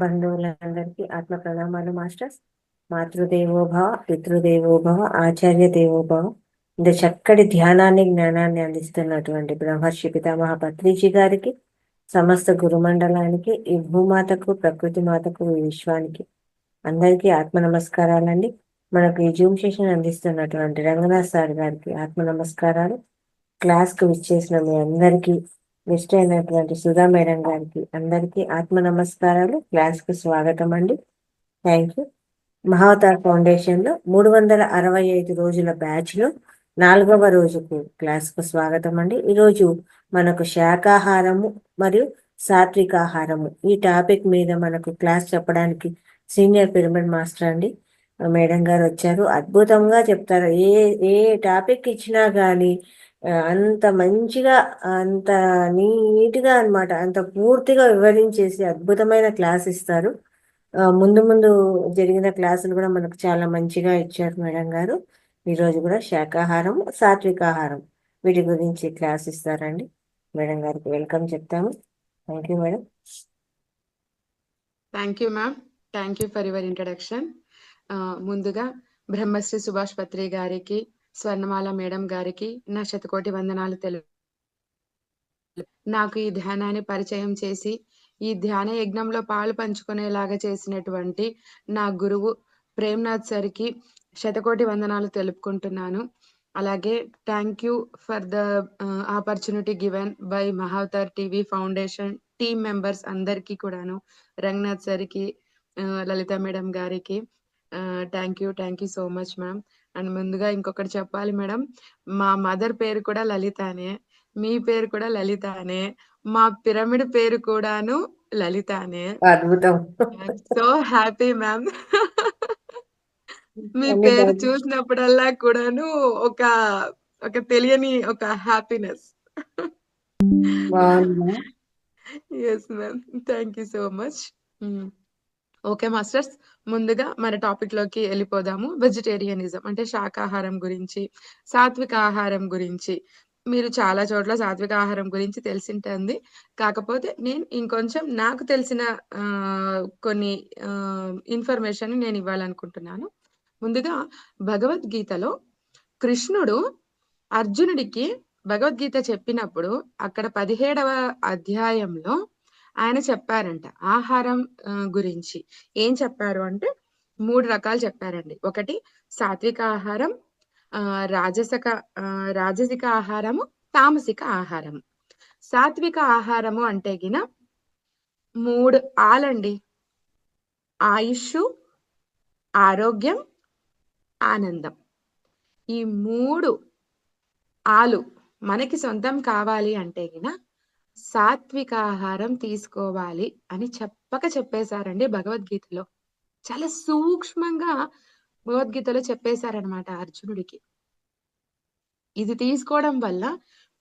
బంధువులందరికీ ఆత్మ ప్రణామాలు మాస్టర్స్. మాతృదేవోభవ, పితృదేవోభవ, ఆచార్య దేవోభవ. ఇంత చక్కటి ధ్యానాన్ని జ్ఞానాన్ని అందిస్తున్నటువంటి బ్రహ్మర్షి పితామహ పత్రిజీ గారికి, సమస్త గురుమండలానికి, ఈ భూమాతకు, ప్రకృతి మాతకు, ఈ విశ్వానికి అందరికీ ఆత్మ నమస్కారాలండి. మనకు ఈ జూమ్ సెషన్ అందిస్తున్నటువంటి రంగనాథ్ సార్ గారికి ఆత్మ నమస్కారాలు. క్లాస్ కు విచ్చేసిన మీ అందరికీ, మిస్ట్ అయినటువంటి సుధా మేడం గారికి అందరికీ ఆత్మ నమస్కారాలు. క్లాస్ కు స్వాగతం అండి. Thank you. మహావతార్ ఫౌండేషన్ లో 365 రోజుల బ్యాచ్ లో 4వ రోజుకు క్లాస్ కు స్వాగతం అండి. ఈరోజు మనకు శాకాహారము మరియు సాత్వికాహారము ఈ టాపిక్ మీద మనకు క్లాస్ చెప్పడానికి సీనియర్ పిరమిడ్ మాస్టర్ అండి మేడం గారు వచ్చారు. అద్భుతంగా చెప్తారు. ఏ ఏ టాపిక్ ఇచ్చినా కానీ అంత మంచిగా, అంత నీట్గా అన్నమాట, అంత పూర్తిగా వివరించేసి అద్భుతమైన క్లాస్ ఇస్తారు. ముందు ముందు జరిగిన క్లాసులు కూడా మనకు చాలా మంచిగా ఇచ్చారు మేడం గారు. ఈరోజు కూడా శాకాహారం, సాత్వికాహారం వీటి గురించి క్లాస్ ఇస్తారండి. మేడం గారికి వెల్కమ్ చెప్తాము. Thank you madam. Thank you ma'am. Thank you for your introduction. ముందుగా బ్రహ్మశ్రీ సుభాష్ పత్రి గారికి, స్వర్ణమాల మేడం గారికి నా శతకోటి వందనాలు నాకు ఈ ధ్యానాన్ని పరిచయం చేసి ఈ ధ్యాన యజ్ఞంలో పాలు పంచుకునేలాగా చేసినటువంటి నా గురువు ప్రేమ్నాథ్ సార్కి శతకోటి వందనాలు తెలుపుకుంటున్నాను. అలాగే thank you for the opportunity given by Mahavatar TV foundation team members అందరికీ కూడాను, రంగనాథ్ సార్కి, లలిత మేడం గారికి thank you so much ma'am. And ముందుగా ఇంకొకటి చెప్పాలి మేడం, మా మదర్ పేరు కూడా లలితానే, మీ పేరు కూడా లలితానే, మా పిరమిడ్ పేరు కూడాను లలితానే. అద్భుతం. So happy ma'am. మీ పేరు చూసినప్పుడల్లా కూడాను ఒక ఒక తెలియని ఒక happiness. Yes ma'am, thank you so much. Okay masters, ముందుగా మన టాపిక్ లోకి వెళ్ళిపోదాము. వెజిటేరియనిజం అంటే శాకాహారం గురించి, సాత్విక ఆహారం గురించి. మీరు చాలా చోట్ల సాత్విక ఆహారం గురించి తెలిసింటుంది. కాకపోతే నేను ఇంకొంచెం నాకు తెలిసిన కొన్ని ఇన్ఫర్మేషన్ నేను ఇవ్వాలనుకుంటున్నాను. ముందుగా భగవద్గీతలో కృష్ణుడు అర్జునుడికి భగవద్గీత చెప్పినప్పుడు అక్కడ 17వ అధ్యాయంలో ఆయన చెప్పారంట ఆహారం గురించి. ఏం చెప్పారు అంటే 3 రకాలు చెప్పారండి. ఒకటి సాత్విక ఆహారం, రాజసిక ఆహారము, తామసిక ఆహారము. సాత్విక ఆహారము అంటే గిన 3 ఆలండి: ఆయుష్, ఆరోగ్యం, ఆనందం. ఈ 3 ఆలు మనకి సొంతం కావాలి అంటే గిన సాత్విక ఆహారం తీసుకోవాలి అని చెప్పేశారండి భగవద్గీతలో. చాలా సూక్ష్మంగా భగవద్గీతలో చెప్పేశారనమాట అర్జునుడికి. ఇది తీసుకోవడం వల్ల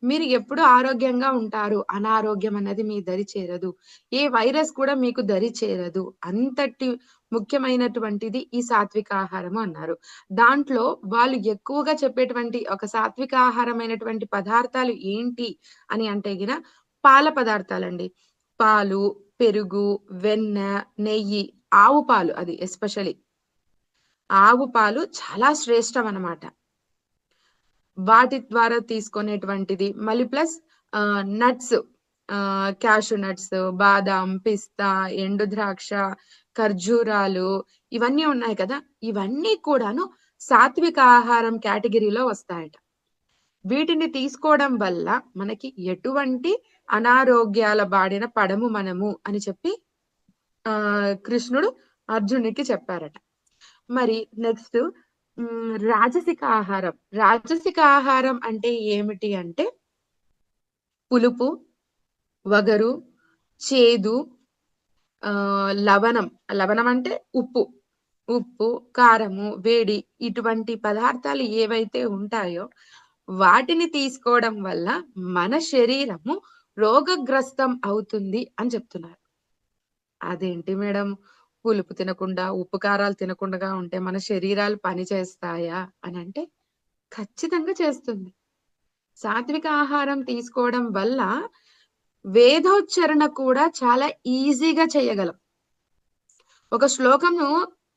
మీరు ఎప్పుడు ఆరోగ్యంగా ఉంటారు, అనారోగ్యం అన్నది మీ దరి చేరదు, ఏ వైరస్ కూడా మీకు దరి చేరదు, అంతటి ముఖ్యమైనటువంటిది ఈ సాత్విక ఆహారము అన్నారు. దాంట్లో వాళ్ళు ఎక్కువగా చెప్పేటువంటి ఒక సాత్విక ఆహారమైనటువంటి పదార్థాలు ఏంటి అని అంటే గిన పాల పదార్థాలండి. పాలు, పెరుగు, వెన్న, నెయ్యి, ఆవు పాలు, అది ఎస్పెషలీ ఆవు పాలు చాలా శ్రేష్టం అన్నమాట. వాటి ద్వారా తీసుకునేటువంటిది. మళ్ళీ ప్లస్ నట్స్, క్యాషు నట్స్, బాదాం, పిస్తా, ఎండు ద్రాక్ష, ఖర్జూరాలు, ఇవన్నీ ఉన్నాయి కదా, ఇవన్నీ కూడాను సాత్విక ఆహారం కేటగిరీలో వస్తాయట. వీటిని తీసుకోవడం వల్ల మనకి ఎటువంటి అనారోగ్యాల బారిన పడము మనము అని చెప్పి కృష్ణుడు అర్జునుడికి చెప్పారట. మరి నెక్స్ట్ రాజసిక ఆహారం. రాజసిక ఆహారం అంటే ఏమిటి అంటే పులుపు, వగరు, చేదు, లవణం అంటే ఉప్పు, కారము, వేడి, ఇటువంటి పదార్థాలు ఏవైతే ఉంటాయో వాటిని తీసుకోవడం వల్ల మన శరీరము రోగగ్రస్తం అవుతుంది అని చెప్తున్నారు. అదేంటి మేడం, పులుపు తినకుండా, ఉప్పు కారాలు తినకుండా ఉంటే మన శరీరాలు పని చేస్తాయా అని అంటే ఖచ్చితంగా చేస్తుంది. సాత్విక ఆహారం తీసుకోవడం వల్ల వేదోచ్చరణ కూడా చాలా ఈజీగా చేయగలం. ఒక శ్లోకము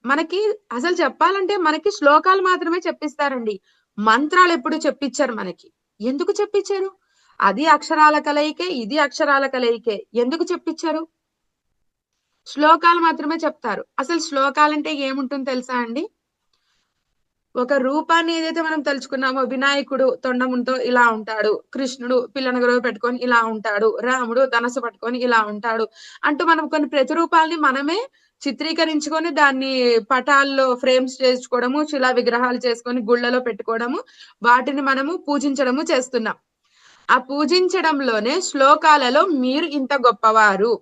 మనకి అసలు చెప్పాలంటే మనకి శ్లోకాలు మాత్రమే చెప్పిస్తారండి. మంత్రాలు ఎప్పుడు చెప్పించరు మనకి. ఎందుకు చెప్పించారు? అది అక్షరాల కలయికే, ఇది అక్షరాల కలయికే. ఎందుకు చెప్పించారు? శ్లోకాలు మాత్రమే చెప్తారు. అసలు శ్లోకాలంటే ఏముంటుందో తెలుసా అండి? ఒక రూపాన్ని ఏదైతే మనం తలుచుకున్నామో, వినాయకుడు తొండముతో ఇలా ఉంటాడు, కృష్ణుడు పిల్లనగరవ పెట్టుకొని ఇలా ఉంటాడు, రాముడు ధనస్సు పట్టుకొని ఇలా ఉంటాడు అంటూ మనం కొన్ని ప్రతిరూపాల్ని మనమే చిత్రీకరించుకొని దాన్ని పటాల్లో ఫ్రేమ్స్ చేసుకోవడము, శిలా విగ్రహాలు చేసుకొని గుళ్ళలో పెట్టుకోవడము, వాటిని మనము పూజించడము చేస్తున్నాం. ఆ పూజించడంలోనే శ్లోకాలలో మీరు ఇంత గొప్పవారు,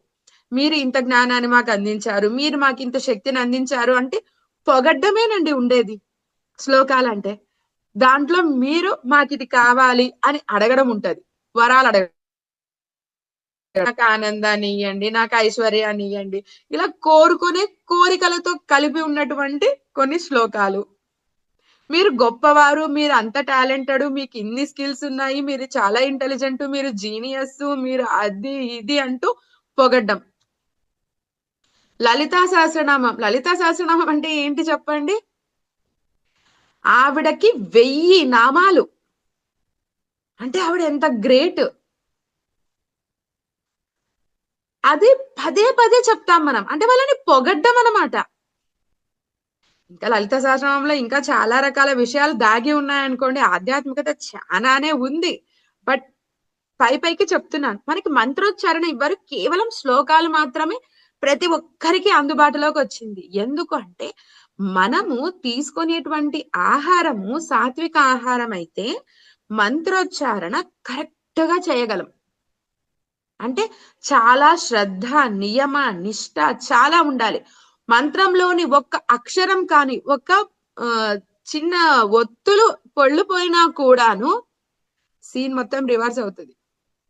మీరు ఇంత జ్ఞానాన్ని మాకు అందించారు, మీరు మాకింత శక్తిని అందించారు అంటే పొగడ్డమేనండి ఉండేది శ్లోకాలంటే. దాంట్లో మీరు మాకిది కావాలి అని అడగడం ఉంటది. వరాలు అడగడం. నాకు ఆనందాన్ని ఇయ్యండి, నాకు ఐశ్వర్యాన్ని ఇయ్యండి. ఇలా కోరుకునే కోరికలతో కలిపి ఉన్నటువంటి కొన్ని శ్లోకాలు. మీరు గొప్పవారు, మీరు అంత టాలెంటెడ్, మీకు ఇన్ని స్కిల్స్ ఉన్నాయి, మీరు చాలా ఇంటెలిజెంట్, మీరు జీనియస్, మీరు అది ఇది అంటూ పొగడ్డం. లలితా సహస్రనామం. లలితా సహస్రనామం అంటే ఏంటి చెప్పండి? ఆవిడకి 1000 నామాలు. అంటే ఆవిడ ఎంత గ్రేట్. అది పదే పదే చెప్తాం మనం. అంటే వాళ్ళని పొగడ్డం అన్నమాట. ఇంకా లలిత సహస్రనామంలో ఇంకా చాలా రకాల విషయాలు దాగి ఉన్నాయనుకోండి. ఆధ్యాత్మికత చానానే ఉంది. బట్ పైకి చెప్తున్నాను. మనకి మంత్రోచ్చారణ ఇవ్వరు. కేవలం శ్లోకాలు మాత్రమే ప్రతి ఒక్కరికి అందుబాటులోకి వచ్చింది. ఎందుకు అంటే మనము తీసుకునేటువంటి ఆహారము సాత్విక ఆహారం అయితే మంత్రోచ్చారణ కరెక్ట్‌గా చేయగలం. అంటే చాలా శ్రద్ధ, నియమ, నిష్ఠ చాలా ఉండాలి. మంత్రంలోని ఒక్క అక్షరం కానీ, చిన్న ఒత్తులు పొల్లుపోయినా కూడాను సీన్ మొత్తం రివర్స్ అవుతది.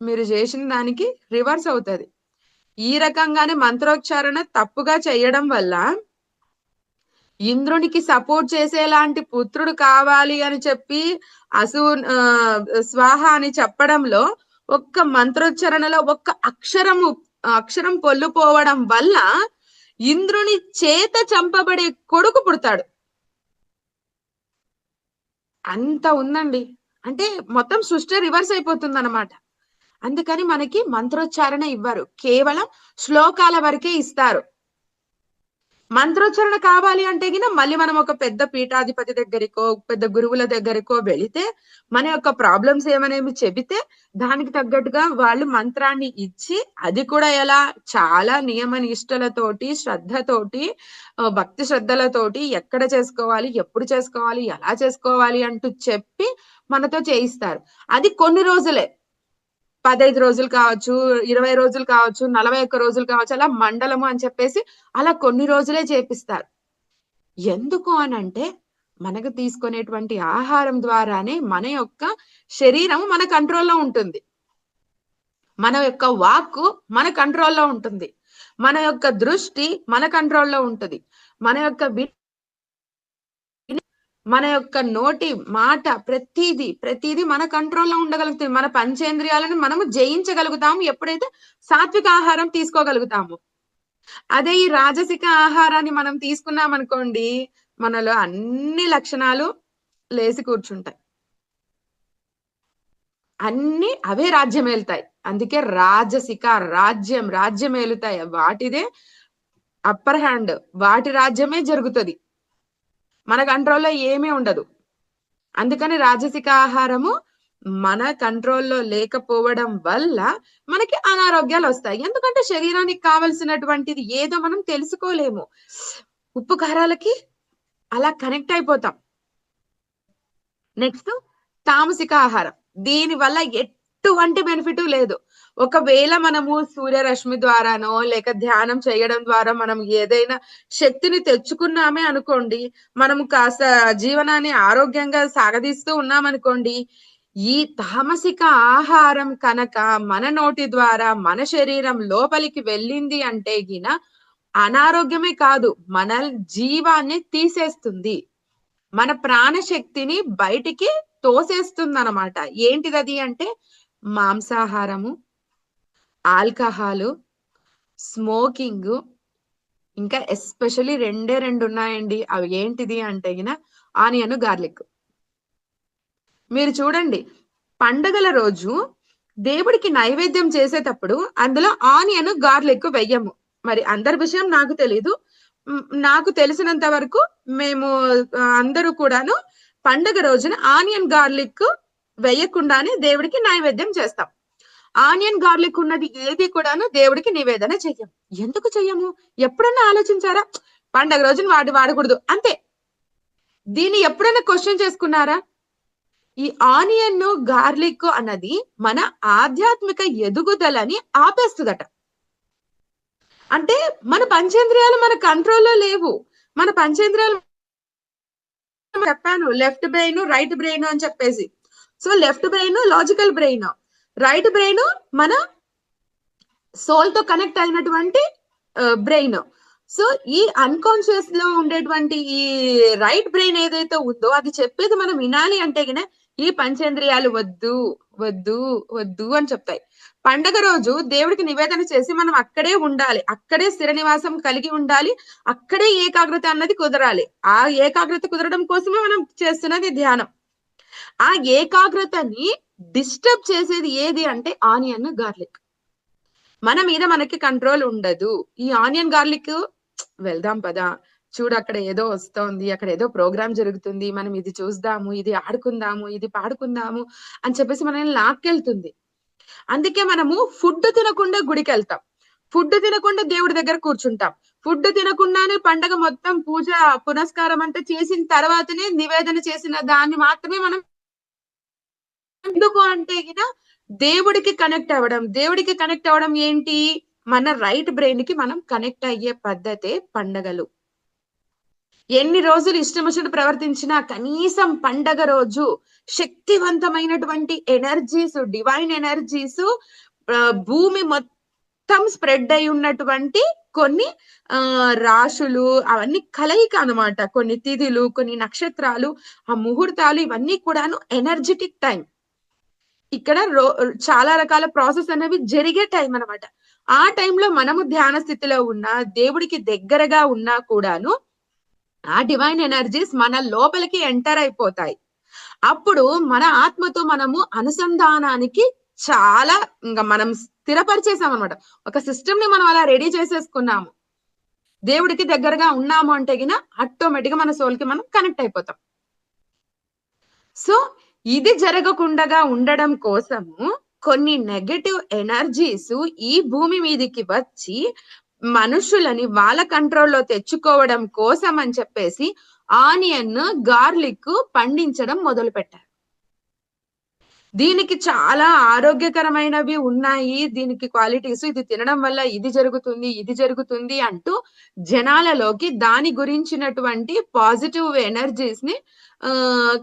మీరు చేసిన దానికి రివర్స్ అవుతది. ఈ రకంగానే మంత్రోచ్చారణ తప్పుగా చేయడం వల్ల ఇంద్రునికి సపోర్ట్ చేసేలాంటి పుత్రుడు కావాలి అని చెప్పి స్వాహ అని చెప్పడంలో ఒక్క మంత్రోచ్చారణలో ఒక్క అక్షరం పొల్లుపోవడం వల్ల ఇంద్రుని చేత చంపబడే కొడుకు పుడతాడు. అంత ఉందండి. అంటే మొత్తం సృష్టి రివర్స్ అయిపోతుందన్నమాట. అందుకని మనకి మంత్రోచ్చారణ ఇవ్వరు. కేవలం శ్లోకాల వరకే ఇస్తారు. మంత్రోచ్చారణ కావాలి అంటే గిన మళ్ళీ మనం ఒక పెద్ద పీఠాధిపతి దగ్గరికో, పెద్ద గురువుల దగ్గరికో వెళితే, మన యొక్క ప్రాబ్లమ్స్ ఏమనేమి చెబితే, దానికి తగ్గట్టుగా వాళ్ళు మంత్రాన్ని ఇచ్చి, అది కూడా ఎలా చాలా నియమ నిష్టలతోటి, శ్రద్ధతోటి, భక్తి శ్రద్ధలతోటి ఎక్కడ చేసుకోవాలి, ఎప్పుడు చేసుకోవాలి, ఎలా చేసుకోవాలి అంటూ చెప్పి మనతో చేయిస్తారు. అది కొన్ని రోజులే. 15 రోజులు కావచ్చు, 20 రోజులు కావచ్చు, 41 రోజులు కావచ్చు, అలా మండలము అని చెప్పేసి అలా కొన్ని రోజులే చేపిస్తారు. ఎందుకు అనంటే, మనకు తీసుకునేటువంటి ఆహారం ద్వారానే మన యొక్క శరీరం మన కంట్రోల్‌లో ఉంటుంది. మన యొక్క వాక్కు మన కంట్రోల్‌లో ఉంటుంది. మన యొక్క దృష్టి మన కంట్రోల్‌లో ఉంటది. మన యొక్క మన యొక్క నోటి మాట ప్రతీది మన కంట్రోల్‌లో ఉండగలుగుతుంది. మన పంచేంద్రియాలను మనము జయించగలుగుతాము ఎప్పుడైతే సాత్విక ఆహారం తీసుకోగలుగుతామో. అదే ఈ రాజసిక ఆహారాన్ని మనం తీసుకున్నామనుకోండి, మనలో అన్ని లక్షణాలు లేసి కూర్చుంటాయి. అన్నీ అవే రాజ్యమేలుతాయి. అందుకే రాజ్యమేలుతాయి. వాటిదే అప్పర్ హ్యాండ్. వాటి రాజ్యమే జరుగుతది. మన కంట్రోల్‌లో ఏమీ ఉండదు. అందుకని రాజసిక ఆహారము మన కంట్రోల్‌లో లేకపోవడం వల్ల మనకి అనారోగ్యాలొస్తాయి. ఎందుకంటే శరీరానికి కావాల్సినటువంటిది ఏదో మనం తెలుసుకోలేము. ఉప్పు, కారాలకి అలా కనెక్ట్ అయిపోతాం. నెక్స్ట్ తామసిక ఆహారం. దీని వల్ల ఎటువంటి బెనిఫిటు లేదు. ఒకవేళ మనము సూర్యరశ్మి ద్వారానో, లేక ధ్యానం చేయడం ద్వారా మనం ఏదైనా శక్తిని తెచ్చుకున్నామే అనుకోండి, మనము కాస్త జీవనాన్ని ఆరోగ్యంగా సాగదీస్తూ ఉన్నామనుకోండి, ఈ తామసిక ఆహారం కనక మన నోటి ద్వారా మన శరీరం లోపలికి వెళ్ళింది అంటే గిన అనారోగ్యమే కాదు, మన జీవాన్ని తీసేస్తుంది. మన ప్రాణశక్తిని బయటికి తోసేస్తుందనమాట. ఏంటిదది అంటే మాంసాహారము, ఆల్కహాలు, స్మోకింగు, ఇంకా ఎస్పెషల్లీ రెండు ఉన్నాయండి. అవి ఏంటిది అంటే ఆనియన్, గార్లిక్. మీరు చూడండి, పండగల రోజు దేవుడికి నైవేద్యం చేసేటప్పుడు అందులో ఆనియన్, గార్లిక్ వెయ్యము. మరి అందరి విషయం నాకు తెలీదు. నాకు తెలిసినంత వరకు మేము అందరూ కూడాను పండగ రోజున ఆనియన్, గార్లిక్ వేయకుండానే దేవుడికి నైవేద్యం చేస్తాం. ఆనియన్, గార్లిక్ ఉన్నది ఏది కూడాను దేవుడికి నివేదన చెయ్యం. ఎందుకు చెయ్యము? ఎప్పుడన్నా ఆలోచించారా? పండగ రోజున వాడకూడదు అంతే. దీన్ని ఎప్పుడైనా క్వశ్చన్ చేసుకున్నారా? ఈ ఆనియన్, గార్లిక్ అన్నది మన ఆధ్యాత్మిక ఎదుగుదలని ఆపేస్తుందట. అంటే మన పంచేంద్రియాలు మన కంట్రోల్లో లేవు. మన పంచేంద్రియాలు చెప్పాను, లెఫ్ట్ బ్రెయిన్, రైట్ బ్రెయిన్ అని చెప్పేసి. So left brain logical brain, right brain మన సోల్ తో కనెక్ట్ అయినటువంటి బ్రెయిన్. సో ఈ అన్కాన్షియస్ లో ఉండేటువంటి ఈ రైట్ బ్రెయిన్ ఏదైతే ఉందో అది చెప్పేది మనం వినాలి అంటే ఈ పంచేంద్రియాలు వద్దు వద్దు వద్దు అని చెప్తాయి. పండగ రోజు దేవుడికి నివేదన చేసి మనం అక్కడే ఉండాలి, అక్కడే స్థిర నివాసం కలిగి ఉండాలి, అక్కడే ఏకాగ్రత అన్నది కుదరాలి. ఆ ఏకాగ్రత కుదరడం కోసమే మనం చేస్తున్నది ధ్యానం. ఆ ఏకాగ్రతని డిస్టర్బ్ చేసేది ఏది అంటే ఆనియన్, గార్లిక్. మన మీద మనకి కంట్రోల్ ఉండదు. ఈ ఆనియన్, గార్లిక్ వెళ్దాం పదా, చూడు అక్కడ ఏదో వస్తోంది, అక్కడ ఏదో ప్రోగ్రామ్ జరుగుతుంది, మనం ఇది చూద్దాము, ఇది ఆడుకుందాము, ఇది పాడుకుందాము అని చెప్పేసి మనల్ని లాక్కెళ్తుంది. అందుకే మనము ఫుడ్ తినకుండా గుడికి వెళ్తాం, ఫుడ్ తినకుండా దేవుడి దగ్గర కూర్చుంటాం, ఫుడ్ తినకుండానే పండగ మొత్తం పూజ పునస్కారం అంతా చేసిన తర్వాతనే నివేదన చేసిన దాన్ని మాత్రమే మనం. ఎందుకు అంటే దేవుడికి కనెక్ట్ అవ్వడం. దేవుడికి కనెక్ట్ అవ్వడం ఏంటి? మన రైట్ బ్రెయిన్ కి మనం కనెక్ట్ అయ్యే పద్ధతే పండగలు. ఎన్ని రోజులు ఇష్టమొచ్చినట్టు ప్రవర్తించినా కనీసం పండగ రోజు శక్తివంతమైనటువంటి ఎనర్జీస్, డివైన్ ఎనర్జీస్ భూమి మొత్తం స్ప్రెడ్ అయి ఉన్నటువంటి కొన్ని రాశులు అవన్నీ కలయిక అన్నమాట. కొన్ని తిథులు, కొన్ని నక్షత్రాలు, ఆ ముహూర్తాలు ఇవన్నీ కూడాను ఎనర్జెటిక్ టైం. ఇక్కడ చాలా రకాల ప్రాసెస్ అనేవి జరిగే టైం అన్నమాట. ఆ టైంలో మనము ధ్యాన స్థితిలో ఉన్నా, దేవుడికి దగ్గరగా ఉన్నా కూడాను ఆ డివైన్ ఎనర్జీస్ మన లోపలికి ఎంటర్ అయిపోతాయి. అప్పుడు మన ఆత్మతో మనము అనుసంధానానికి చాలా ఇంకా మనం స్థిరపరిచేసాం అనమాట. ఒక సిస్టమ్ ని మనం అలా రెడీ చేసేసుకున్నాము. దేవుడికి దగ్గరగా ఉన్నాము అంటే ఆటోమేటిక్ గా మన సోల్ కి మనం కనెక్ట్ అయిపోతాం. సో ఇది జరగకుండా ఉండడం కోసము కొన్ని నెగటివ్ ఎనర్జీస్ ఈ భూమి మీదకి వచ్చి మనుషులని వాళ్ళ కంట్రోల్లో తెచ్చుకోవడం కోసం అని చెప్పేసి ఆనియన్, గార్లిక్ పండించడం మొదలు పెట్టారు. దీనికి చాలా ఆరోగ్యకరమైనవి ఉన్నాయి, దీనికి క్వాలిటీస్, ఇది తినడం వల్ల ఇది జరుగుతుంది, ఇది జరుగుతుంది అంటూ జనాలలోకి దాని గురించినటువంటి పాజిటివ్ ఎనర్జీస్ ని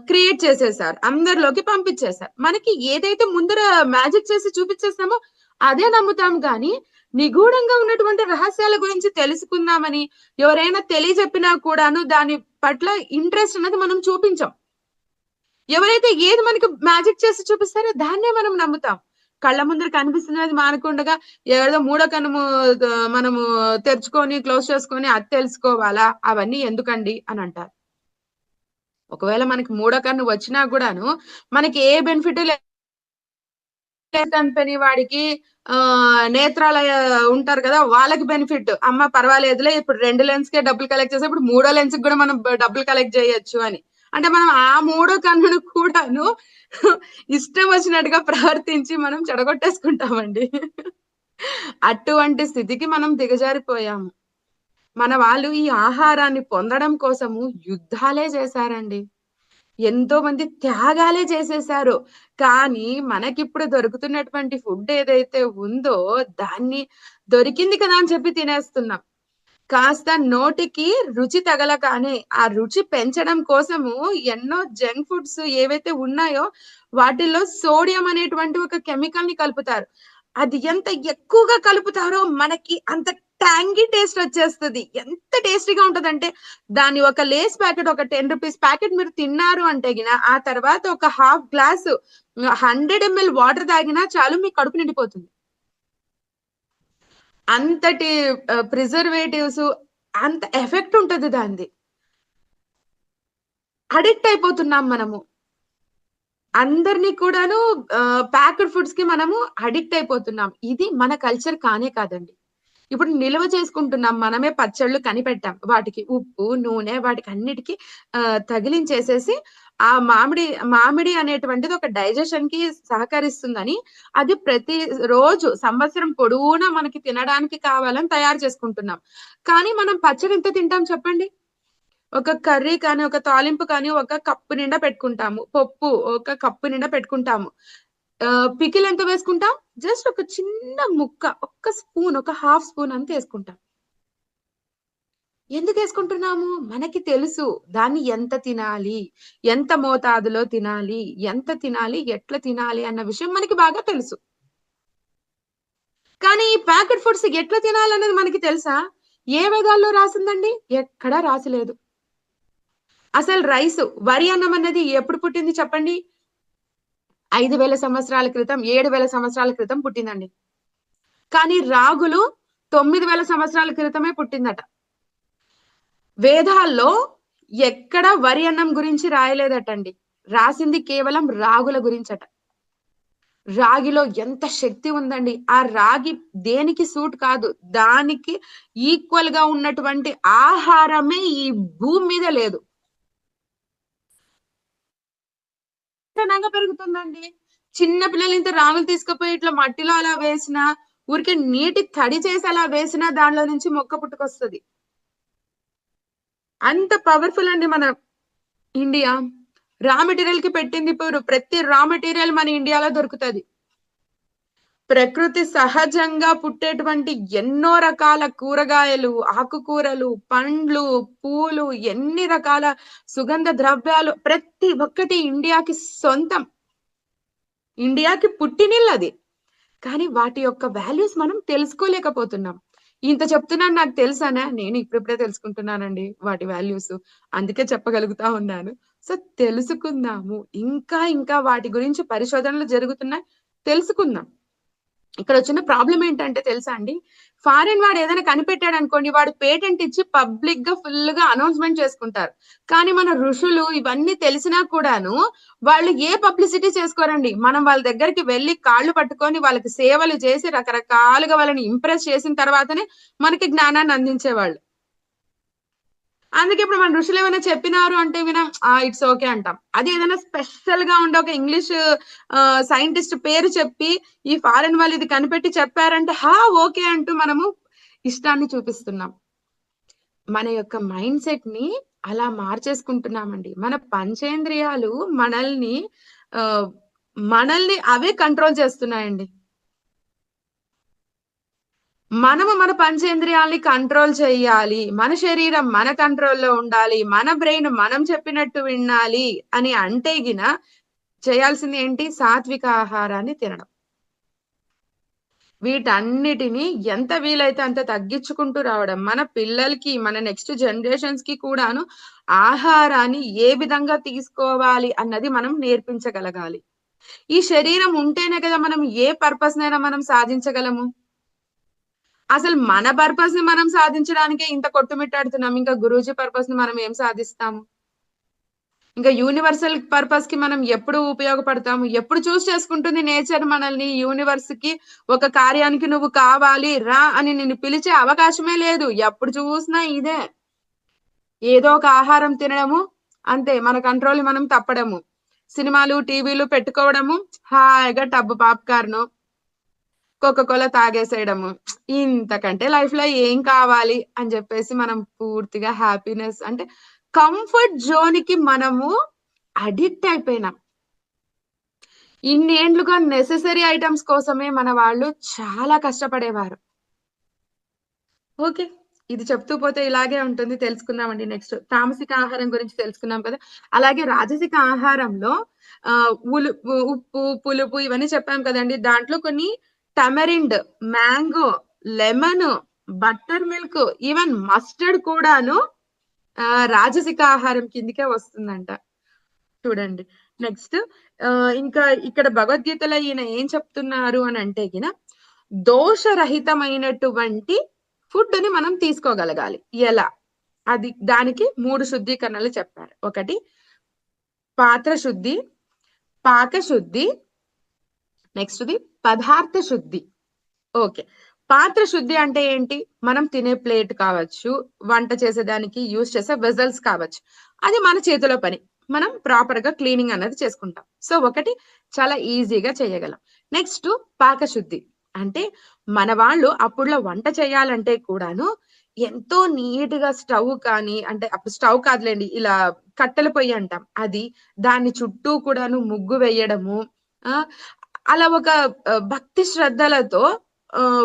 క్రియేట్ చేసేసారు, అందరిలోకి పంపించేశారు. మనకి ఏదైతే ముందర మ్యాజిక్ చేసి చూపించేస్తామో అదే నమ్ముతాం కానీ నిగూఢంగా ఉన్నటువంటి రహస్యాల గురించి తెలుసుకుందామని ఎవరైనా తెలియజెప్పినా కూడాను దాని పట్ల ఇంట్రెస్ట్ అనేది మనం చూపించాం. ఎవరైతే ఏది మనకి మ్యాజిక్ చేసి చూపిస్తారో దాన్నే మనం నమ్ముతాం. కళ్ళ ముందర కనిపిస్తున్నది మానకుండగా ఏదో మూడో కన్ను మనము తెరుచుకొని క్లోజ్ చేసుకొని అది తెలుసుకోవాలా, అవన్నీ ఎందుకండి అని అంటారు. ఒకవేళ మనకి మూడో కన్ను వచ్చినా కూడాను మనకి ఏ బెనిఫిట్ కంపెనీ వాడికి నేత్రాలయ ఉంటారు కదా, వాళ్ళకి బెనిఫిట్. అమ్మ పర్వాలేదులే, ఇప్పుడు 2 లెన్స్ కే డబ్బులు కలెక్ట్ చేస్తే ఇప్పుడు 3వ లెన్స్ కూడా మనం డబ్బులు కలెక్ట్ చేయొచ్చు అని. అంటే మనం ఆ 3వ కన్నును కూడాను ఇష్టం వచ్చినట్టుగా ప్రవర్తించి మనం చెడగొట్టేసుకుంటామండి. అటువంటి స్థితికి మనం దిగజారిపోయాము. మన వాళ్ళు ఈ ఆహారాన్ని పొందడం కోసము యుద్ధాలే చేశారండి, ఎంతో మంది త్యాగాలే చేసేశారు. కానీ మనకిప్పుడు దొరుకుతున్నటువంటి ఫుడ్ ఏదైతే ఉందో దాన్ని దొరికింది కదా అని చెప్పి తినేస్తున్నాం. కాస్త నోటికి రుచి తగలగానే ఆ రుచి పెంచడం కోసము ఎన్నో జంక్ ఫుడ్స్ ఏవైతే ఉన్నాయో వాటిల్లో సోడియం అనేటువంటి ఒక కెమికల్ ని కలుపుతారు. అది ఎంత ఎక్కువగా కలుపుతారో మనకి అంత ట్యాంగీ టేస్ట్ వచ్చేస్తుంది. ఎంత టేస్టీగా ఉంటదంటే దాని ఒక లేస్ ప్యాకెట్, ఒక 10 రూపీస్ ప్యాకెట్ మీరు తిన్నారు అంటే ఆ తర్వాత ఒక హాఫ్ గ్లాస్ 100 ml వాటర్ తాగినా చాలు మీ కడుపు నిండిపోతుంది. అంతటి ప్రిజర్వేటివ్స్, అంత ఎఫెక్ట్ ఉంటది దానిది. అడిక్ట్ అయిపోతున్నాం మనము. అందరిని కూడాను ప్యాక్డ్ ఫుడ్స్‌కి మనము అడిక్ట్ అయిపోతున్నాం. ఇది మన కల్చర్ కానే కాదండి. ఇప్పుడు నిల్వ చేసుకుంటున్నాం. మనమే పచ్చళ్ళు కనిపెట్టాం. వాటికి ఉప్పు, నూనె వాటికన్నిటికి తగిలించేసేసి ఆ మామిడి అనేటువంటిది ఒక డైజెషన్‌కి సహకరిస్తుందని అది ప్రతి రోజు సంవత్సరం పొడవునా మనకి తినడానికి కావాలని తయారు చేసుకుంటున్నాం. కానీ మనం పచ్చడి ఎంత తింటాం చెప్పండి? ఒక కర్రీ కానీ, ఒక తాలింపు కానీ ఒక కప్పు నిండా పెట్టుకుంటాము. పప్పు ఒక కప్పు నిండా పెట్టుకుంటాము. పికిల్ ఎంత వేసుకుంటాం? జస్ట్ ఒక చిన్న ముక్క, ఒక్క స్పూన్, ఒక హాఫ్ స్పూన్ అంత ఏసుకుంటాం. ఎందుకేసుకుంటున్నాము? మనకి తెలుసు దాన్ని ఎంత తినాలి? ఎంత మోతాదులో తినాలి? ఎంత తినాలి? ఎట్లా తినాలి? అన్న విషయం మనకి బాగా తెలుసు. కానీ ఈ ప్యాకెట్ ఫుడ్స్ ఎట్లా తినాలన్నది మనకి తెలుసా? ఏ వేదాల్లో రాసిందండి? ఎక్కడా రాసిలేదు. అసలు వరి అన్నం అన్నది ఎప్పుడు పుట్టింది చెప్పండి? 5,000 సంవత్సరాల క్రితం, 7,000 సంవత్సరాల క్రితం పుట్టిందండి. కానీ రాగులు 9,000 సంవత్సరాల క్రితమే పుట్టిందట. వేదాల్లో ఎక్కడ వరి అన్నం గురించి రాయలేదటండి. రాసింది కేవలం రాగుల గురించట. రాగిలో ఎంత శక్తి ఉందండి. ఆ రాగి దేనికి సూట్ కాదు. దానికి ఈక్వల్‌గా ఉన్నటువంటి ఆహారమే ఈ భూమి మీద లేదు. విపరీతంగా పెరుగుతుందండి. చిన్న పిల్లలు ఇంత రాగులు తీసుకుపోయి ఇట్లా మట్టిలో అలా వేసినా, ఊరికే నీటి తడి చేసి అలా వేసినా దానిలో నుంచి మొక్క పుట్టుకొస్తది. అంత పవర్‌ఫుల్ అండి మన ఇండియా. రా మెటీరియల్‌కి పెట్టింది పేరు. ప్రతి రా మెటీరియల్ మన ఇండియాలో దొరుకుతది. ప్రకృతి సహజంగా పుట్టేటువంటి ఎన్నో రకాల కూరగాయలు, ఆకుకూరలు, పండ్లు, పూలు, ఎన్ని రకాల సుగంధ ద్రవ్యాలు ప్రతి ఒక్కటి ఇండియాకి సొంతం. ఇండియాకి పుట్టినిల్లది. కానీ వాటి యొక్క వాల్యూస్ మనం తెలుసుకోలేకపోతున్నాం. ఇంత చెప్తున్నాను నాకు తెలుసనా? నేను ఇప్పుడిప్పుడే తెలుసుకుంటున్నానండి వాటి వాల్యూస్. అందుకే చెప్పగలుగుతా ఉన్నాను. సో, తెలుసుకుందాము. ఇంకా ఇంకా వాటి గురించి పరిశోధనలు జరుగుతున్నాయి. తెలుసుకుందాం. ఇక్కడొచ్చిన ప్రాబ్లమ్ ఏంటంటే తెలుసా అండి? ఫారిన్ వాడు ఏదైనా కనిపెట్టాడనుకోండి, వాడు పేటెంట్ ఇచ్చి పబ్లిక్‌గా ఫుల్‌గా అనౌన్స్‌మెంట్ చేసుకుంటారు. కానీ మన ఋషులు ఇవన్నీ తెలిసినా కూడాను, వాళ్ళు ఏ పబ్లిసిటీ చేసుకోరండి. మనం వాళ్ళ దగ్గరికి వెళ్లి కాళ్ళు పట్టుకొని వాళ్ళకి సేవలు చేసి రకరకాలుగా వాళ్ళని ఇంప్రెస్ చేసిన తర్వాతనే మనకి జ్ఞానాన్ని అందించేవాళ్ళు. అందుకే ఇప్పుడు మన ఋషులేమైనా చెప్పినారు అంటే వినం. ఇట్స్ ఓకే అంటాం. అది ఏదైనా స్పెషల్‌గా ఉండే ఒక ఇంగ్లీష్ సైంటిస్ట్ పేరు చెప్పి, ఈ ఫారెన్ వాళ్ళు ఇది కనిపెట్టి చెప్పారంటే, ఓకే అంటూ మనము ఇష్టాన్ని చూపిస్తున్నాం. మన యొక్క మైండ్ సెట్‌ని అలా మార్చేసుకుంటున్నామండి. మన పంచేంద్రియాలు మనల్ని ఆహ్, మనల్ని అవే కంట్రోల్ చేస్తున్నాయండి. మనము మన పంచేంద్రియాల్ని కంట్రోల్ చెయ్యాలి. మన శరీరం మన కంట్రోల్‌లో ఉండాలి. మన బ్రెయిన్ మనం చెప్పినట్టు వినాలి అని అంటే చేయాల్సింది ఏంటి? సాత్విక ఆహారాన్ని తినడం. వీటన్నిటిని ఎంత వీలైతే అంత తగ్గించుకుంటూ రావడం. మన పిల్లలకి, మన నెక్స్ట్ జనరేషన్స్‌కి కూడాను ఆహారాన్ని ఏ విధంగా తీసుకోవాలి అన్నది మనం నేర్పించగలగాలి. ఈ శరీరం ఉంటేనే కదా మనం ఏ పర్పస్‌నైనా మనం సాధించగలము. అసలు మన పర్పస్‌ని మనం సాధించడానికే ఇంత కొట్టుమిట్టాడుతున్నాం. ఇంకా గురూజీ పర్పస్‌ని మనం ఏం సాధిస్తాము? ఇంకా యూనివర్సల్ పర్పస్‌కి మనం ఎప్పుడు ఉపయోగపడతాము? ఎప్పుడు చేసుకుంటుంది నేచర్ మనల్ని యూనివర్స్‌కి ఒక కార్యానికి నువ్వు కావాలి రా అని నిన్ను పిలిచే అవకాశమే లేదు. ఎప్పుడు చూసినా ఇదే. ఏదో ఒక ఆహారం తినడము, అంతే మన కంట్రోల్‌ని మనం తప్పడము. సినిమాలు, టీవీలు పెట్టుకోవడము, హాయిగా టబ్బు పాప్‌కార్ను కోకా కోలా తాగేసేయడము. ఇంతకంటే లైఫ్‌లో ఏం కావాలి అని జెప్పేసి మనం పూర్తిగా హ్యాపీనెస్ అంటే కంఫర్ట్ జోన్‌కి మనము అడిక్ట్ అయిపోయినాం. ఇన్నేండ్లుగా నెసెసరీ ఐటెమ్స్ కోసమే మన వాళ్ళు చాలా కష్టపడేవారు. ఓకే. ఇది చెప్తూ పోతే ఇలాగే ఉంటుంది. తెలుసుకుందామండి నెక్స్ట్. తామసిక ఆహారం గురించి తెలుసుకున్నాం కదా! అలాగే రాజసిక ఆహారంలో ఉప్పు, పులుపు ఇవన్నీ చెప్పాం కదండీ! దాంట్లో కొన్ని tamarind, mango, lemon, buttermilk, even mustard కూడాను రాజసిక ఆహారం కిందకే వస్తుందంట. చూడండి. నెక్స్ట్ ఇంకా ఇక్కడ భగవద్గీతలో ఈయన ఏం చెప్తున్నారు అనంటే దోషరహితమైనటువంటి ఫుడ్ ని మనం తీసుకోగలగాలి. ఎలా? అది దానికి 3 శుద్ధీకరణలు చెప్పారు. ఒకటి పాత్ర శుద్ధి, పాక శుద్ధి, నెక్స్ట్‌ది పదార్థ శుద్ధి. ఓకే. పాత్ర శుద్ధి అంటే ఏంటి? మనం తినే ప్లేట్ కావచ్చు, వంట చేసేదానికి యూజ్ చేసే వెసల్స్ కావచ్చు. అది మన చేతిలో పని. మనం ప్రాపర్‌గా క్లీనింగ్ అన్నది చేసుకుంటాం. సో, ఒకటి చాలా ఈజీగా చేయగలం. నెక్స్టు పాకశుద్ధి. అంటే మన వాళ్ళు అప్పుడ్లో వంట చేయాలంటే కూడాను ఎంతో నీట్‌గా స్టవ్ కానీ అంటే అప్పుడు స్టవ్ కాదులెండి. ఇలా కట్టెల పొయ్యి అంటాం. అది దాని చుట్టూ కూడాను ముగ్గు వేయడము. ఆ! అలా ఒక భక్తి శ్రద్ధలతో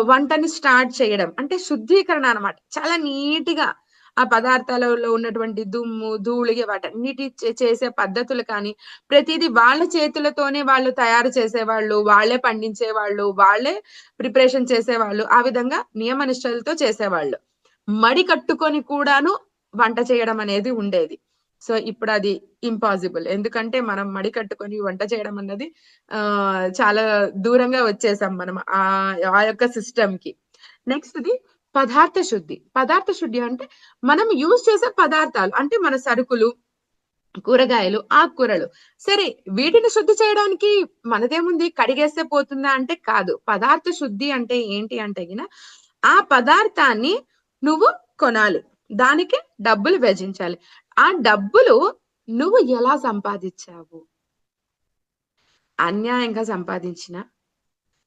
వంటని స్టార్ట్ చేయడం. అంటే శుద్ధీకరణ అన్నమాట. చాలా నీట్‌గా ఆ పదార్థాలలో ఉన్నటువంటి దుమ్ము, ధూళి వాటన్నిటి చేసే పద్ధతులు కానీ, ప్రతీదీ వాళ్ళ చేతులతోనే వాళ్ళు తయారు చేసేవాళ్ళు. వాళ్ళే పండించేవాళ్ళు. వాళ్ళే ప్రిపరేషన్ చేసేవాళ్ళు. ఆ విధంగా నియమ నిష్టలతో చేసేవాళ్ళు. మడి కట్టుకొని కూడాను వంట చేయడం అనేది ఉండేది. సో, ఇప్పుడది ఇంపాసిబుల్. ఎందుకంటే మనం మడి కట్టుకొని వంట చేయడం అన్నది చాలా దూరంగా వచ్చేసాం మనం ఆ యొక్క సిస్టమ్‌కి. నెక్స్ట్‌ది పదార్థ శుద్ధి. పదార్థ శుద్ధి అంటే మనం యూజ్ చేసే పదార్థాలు. అంటే మన సరుకులు, కూరగాయలు, ఆకుకూరలు. సరే వీటిని శుద్ధి చేయడానికి మనదేముంది కడిగేస్తే పోతుందా అంటే కాదు. పదార్థ శుద్ధి అంటే ఏంటి అంటే గిన ఆ పదార్థాన్ని నువ్వు కొనాలి. దానికి డబ్బులు వెచ్చించాలి. ఆ డబ్బులు నువ్వు ఎలా సంపాదిచ్చావు? అన్యాయంగా సంపాదించినా,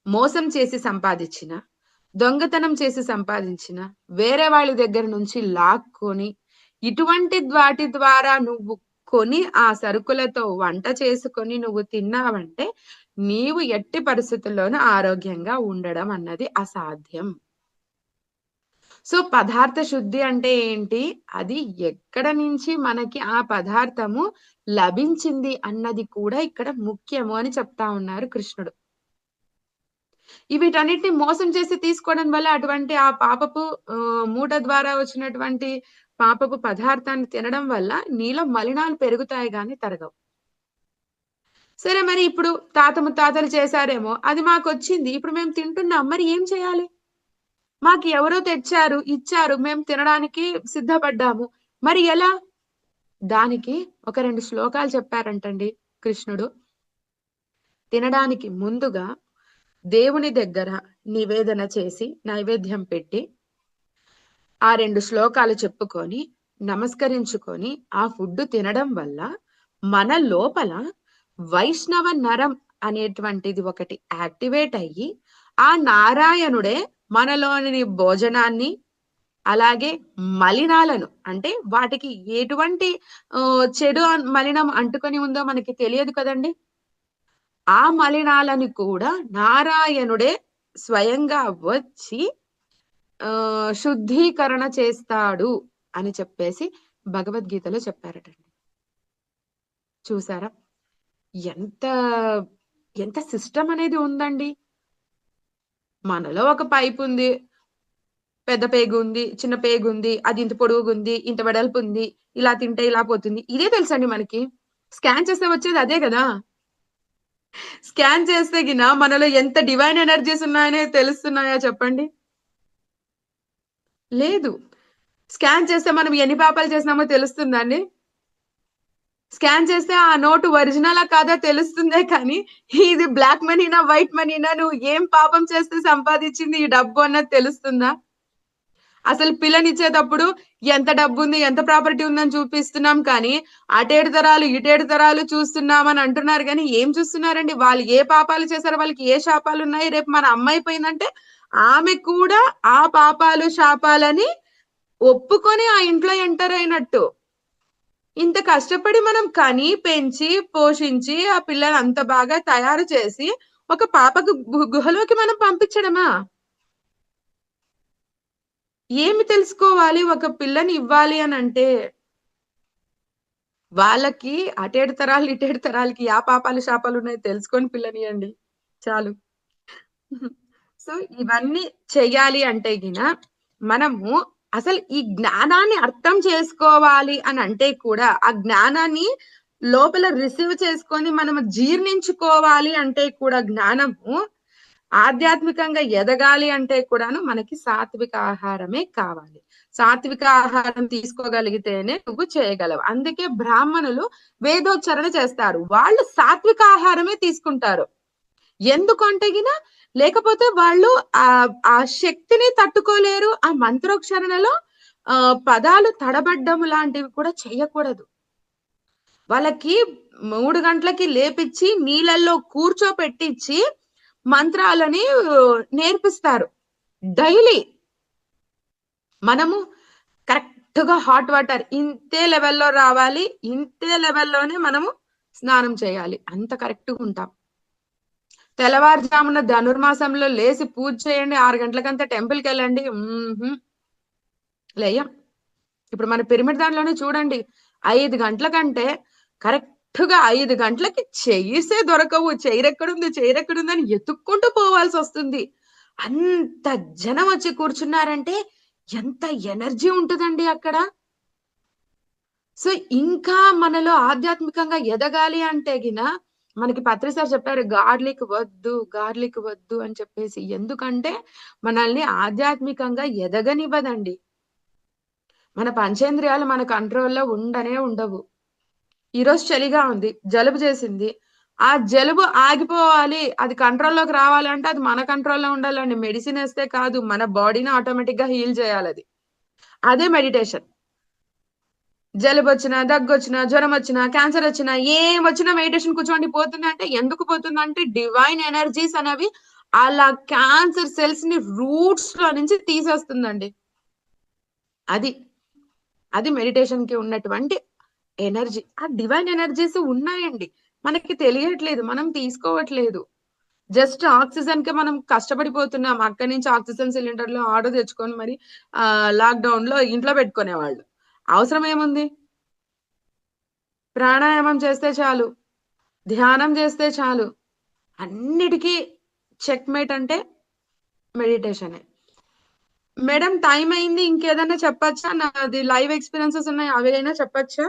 మోసం చేసి సంపాదించినా, దొంగతనం చేసి సంపాదించినా, వేరే వాళ్ళ దగ్గర నుంచి లాక్కొని, ఇటువంటి వాటి ద్వారా నువ్వు కొని ఆ సరుకులతో వంట చేసుకొని నువ్వు తిన్నావంటే, నీవు ఎట్టి పరిస్థితుల్లోనూ ఆరోగ్యంగా ఉండడం అన్నది అసాధ్యం. సో, పదార్థ శుద్ధి అంటే ఏంటి? అది ఎక్కడ నుంచి మనకి ఆ పదార్థము లభించింది అన్నది కూడా ఇక్కడ ముఖ్యము అని చెప్తా ఉన్నారు కృష్ణుడు. వీటన్నిటిని మోసం చేసి తీసుకోవడం వల్ల అటువంటి ఆ పాపపు మూట ద్వారా వచ్చినటువంటి పాపపు పదార్థాన్ని తినడం వల్ల నీలో మలినాలు పెరుగుతాయి గానీ తరగవు. సరే మరి ఇప్పుడు తాత ముత్తాతలు చేశారేమో, అది మాకొచ్చింది. ఇప్పుడు మేము తింటున్నాం. మరి ఏం చేయాలి? మాకు ఎవరో తెచ్చారు, ఇచ్చారు. మేము తినడానికి సిద్ధపడ్డాము. మరి ఎలా? దానికి ఒక 2 శ్లోకాలు చెప్పారంటండి కృష్ణుడు. తినడానికి ముందుగా దేవుని దగ్గర నివేదన చేసి, నైవేద్యం పెట్టి, ఆ 2 శ్లోకాలు చెప్పుకొని, నమస్కరించుకొని, ఆ ఫుడ్డు తినడం వల్ల మన లోపల వైష్ణవ నరం అనేటువంటిది ఒకటి యాక్టివేట్ అయ్యి, ఆ నారాయణుడే మనలోని భోజనాన్ని, అలాగే మలినాలను అంటే వాటికి ఎటువంటి చెడు మలినం అంటుకొని ఉందో మనకి తెలియదు కదండీ! ఆ మలినాలని కూడా నారాయణుడే స్వయంగా వచ్చి శుద్ధీకరణ చేస్తాడు అని చెప్పేసి భగవద్గీతలో చెప్పారటండి. చూసారా? ఎంత, ఎంత సిస్టమ్ అనేది ఉందండి. మనలో ఒక పైపుంది. పెద్ద పేగుంది, చిన్న పేగుంది, అది ఇంత పొడుగుంది, ఇంత వెడల్పుంది, ఇలా తింటే ఇలా పోతుంది. ఇదే తెలుసండి మనకి. స్కాన్ చేస్తే వచ్చేది అదే గదా! స్కాన్ చేస్తే మనలో ఎంత డివైన్ ఎనర్జీస్ ఉన్నాయని తెలుస్తున్నాయా చెప్పండి? లేదు. స్కాన్ చేస్తే మనం ఎన్ని పాపాలు చేసినామో తెలుస్తుందా అండి? స్కాన్ చేస్తే ఆ నోటు ఒరిజినలా కాదా తెలుస్తుందే కానీ, ఇది బ్లాక్ మనీనా, వైట్ మనీనా, నువ్వు ఏం పాపం చేస్తే సంపాదించింది ఈ డబ్బు అన్నది తెలుస్తుందా? అసలు పిల్లనిచ్చేటప్పుడు ఎంత డబ్బుంది, ఎంత ప్రాపర్టీ ఉందని చూపిస్తున్నాం కానీ, అటేడు తరాలు, ఇటేడు తరాలు చూస్తున్నామని అంటున్నారు గానీ, ఏం చూస్తున్నారండి? వాళ్ళు ఏ పాపాలు చేశారో, వాళ్ళకి ఏ శాపాలున్నాయి, రేపు మన అమ్మయిపోయిందంటే, ఆమె కూడా ఆ పాపాలు, శాపాలని ఒప్పుకొని ఆ ఇంట్లో ఎంటర్ అయినట్టు. ఇంత కష్టపడి మనం కని, పెంచి, పోషించి, ఆ పిల్లని అంత బాగా తయారు చేసి, ఒక పాపకు గుహలోకి మనం పంపించడమా? ఏమి తెలుసుకోవాలి ఒక పిల్లని ఇవ్వాలి అనంటే? వాళ్ళకి అటేడు తరాలు, ఇటేడు తరాలకి పాపాలు, శాపాలున్నాయో తెలుసుకొని పిల్లనియండి. చాలు. సో, ఇవన్నీ చెయ్యాలి అంటే మనము అసలు ఈ జ్ఞానాన్ని అర్థం చేసుకోవాలి అనంటే కూడా, ఆ జ్ఞానాన్ని లోపల రిసీవ్ చేసుకొని మనము జీర్ణించుకోవాలి అంటే కూడా జ్ఞానము ఆధ్యాత్మికంగా ఎదగాలి అంటే కూడాను మనకి సాత్విక ఆహారమే కావాలి. సాత్విక ఆహారం తీసుకోగలిగితేనే నువ్వు చేయగలవు. అందుకే బ్రాహ్మణులు వేదోచ్చరణ చేస్తారు. వాళ్ళు సాత్విక ఆహారమే తీసుకుంటారు. ఎందుకంటే లేకపోతే వాళ్ళు ఆ శక్తిని తట్టుకోలేరు. ఆ మంత్రోచ్చరణలో పదాలు తడబడ్డం లాంటివి కూడా చేయకూడదు. వాళ్ళకి 3 గంటలకి లేపిచ్చి నీళ్ళల్లో కూర్చోపెట్టిచ్చి మంత్రాలని నేర్పిస్తారు డైలీ. మనము కరెక్ట్ గా హాట్ వాటర్ ఇంతే లెవెల్లో రావాలి, ఇంతే లెవెల్లోనే మనము స్నానం చేయాలి. అంత కరెక్ట్ గా ఉంటాం. తెల్లవారుజామున ధనుర్మాసంలో లేసి పూజ చేయండి, 6 గంటలకంతా టెంపుల్కి వెళ్ళండి, లేయం. ఇప్పుడు మన పిరమిడ్ దానిలోనే చూడండి, 5 గంటల కంటే కరెక్ట్ గా 5 గంటలకి చైర్సే దొరకవు. చైర్ ఎక్కడుంది అని ఎత్తుక్కుంటూ పోవాల్సి వస్తుంది. అంత జనం వచ్చి కూర్చున్నారంటే ఎంత ఎనర్జీ ఉంటుందండి అక్కడ. సో ఇంకా మనలో ఆధ్యాత్మికంగా ఎదగాలి అంటే మనకి పత్రి సార్ చెప్పారు, గార్లిక్ వద్దు అని చెప్పేసి. ఎందుకంటే మనల్ని ఆధ్యాత్మికంగా ఎదగనివ్వదండి. మన పంచేంద్రియాలు మన కంట్రోల్లో ఉండవు. ఈరోజు చలిగా ఉంది, జలుబు చేసింది. ఆ జలుబు ఆగిపోవాలి, అది కంట్రోల్లోకి రావాలంటే అది మన కంట్రోల్లో ఉండాలండి. మెడిసిన్ వేస్తే కాదు, మన బాడీని ఆటోమేటిక్ గా హీల్ చేయాలి. అదే మెడిటేషన్. జలుబు వచ్చినా, దగ్గు వచ్చినా, జ్వరం వచ్చినా, క్యాన్సర్ వచ్చినా, ఏం వచ్చినా మెడిటేషన్ కూర్చోండి. పోతుంది అంటే ఎందుకు పోతుంది అంటే డివైన్ ఎనర్జీస్ అనేవి అలా క్యాన్సర్ సెల్స్ ని రూట్స్ లో నుంచి తీసేస్తుందండి. అది మెడిటేషన్ కి ఉన్నటువంటి ఎనర్జీ. ఆ డివైన్ ఎనర్జీస్ ఉన్నాయండి, మనకి తెలియట్లేదు, మనం తీసుకోవట్లేదు. జస్ట్ ఆక్సిజన్ కి మనం కష్టపడిపోతున్నాం. అక్కడి నుంచి ఆక్సిజన్ సిలిండర్లు ఆర్డర్ తెచ్చుకొని మరి లాక్డౌన్ లో ఇంట్లో పెట్టుకునేవాళ్ళు. అవసరం ఏముంది? ప్రాణాయామం చేస్తే చాలు, ధ్యానం చేస్తే చాలు. అన్నిటికీ చెక్మేట్ అంటే మెడిటేషనే. మేడం టైం అయింది, ఇంకేదైనా చెప్పచ్చా? నాది లైవ్ ఎక్స్పీరియన్సెస్ ఉన్నాయి, అవి అయినా చెప్పచ్చా?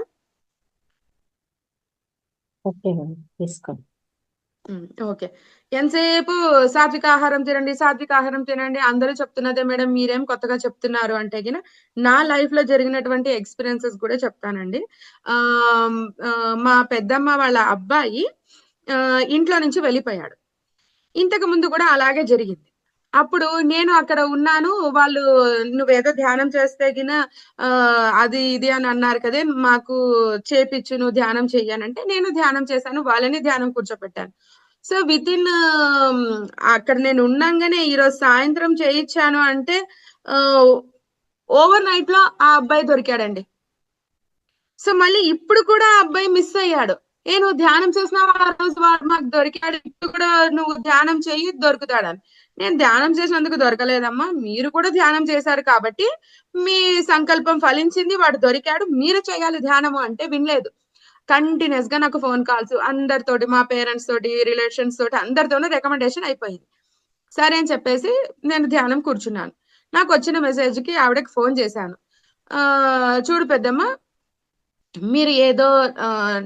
ఓకే మేడం, తీసుకోండి. ఓకే. ఎంతసేపు సాత్విక ఆహారం తినండి అందరూ చెప్తున్నదే మేడం, మీరేం కొత్తగా చెప్తున్నారు అంటే నా లైఫ్ లో జరిగినటువంటి ఎక్స్పీరియన్సెస్ కూడా చెప్తానండి. మా పెద్దమ్మ వాళ్ళ అబ్బాయి ఇంట్లో నుంచి వెళ్ళిపోయాడు. ఇంతకు ముందు కూడా అలాగే జరిగింది. అప్పుడు నేను అక్కడ ఉన్నాను. వాళ్ళు నువ్వేదో ధ్యానం చేస్తే అది ఇది అని అన్నారు కదే, మాకు చేపిచ్చు, నువ్వు ధ్యానం చెయ్యనంటే నేను ధ్యానం చేశాను. వాళ్ళని ధ్యానం కూర్చోపెట్టాను. సో వితిన్ అక్కడ నేను ఉండంగానే ఈరోజు సాయంత్రం చేయించాను అంటే ఓవర్ నైట్ లో ఆ అబ్బాయి దొరికాడండి. సో మళ్ళీ ఇప్పుడు కూడా ఆ అబ్బాయి మిస్ అయ్యాడు. నువ్వు ధ్యానం చేసినావా ఆ రోజు, వాడు మాకు దొరికాడు, ఇప్పుడు కూడా నువ్వు ధ్యానం చెయ్యి దొరుకుతాడని. నేను ధ్యానం చేసినందుకు దొరకలేదమ్మా, మీరు కూడా ధ్యానం చేశారు కాబట్టి మీ సంకల్పం ఫలించింది, వాడు దొరికాడు, మీరు చేయాలి ధ్యానము అంటే వినలేదు. కంటిన్యూస్ గా నాకు ఫోన్ కాల్స్ అందరితోటి, మా పేరెంట్స్ తోటి, రిలేషన్స్ తోటి, అందరితోనూ రికమెండేషన్ అయిపోయింది. సరే అని చెప్పేసి నేను ధ్యానం కూర్చున్నాను. నాకు వచ్చిన మెసేజ్ కి ఆవిడకి ఫోన్ చేశాను. చూడు పెద్దమ్మ, మీరు ఏదో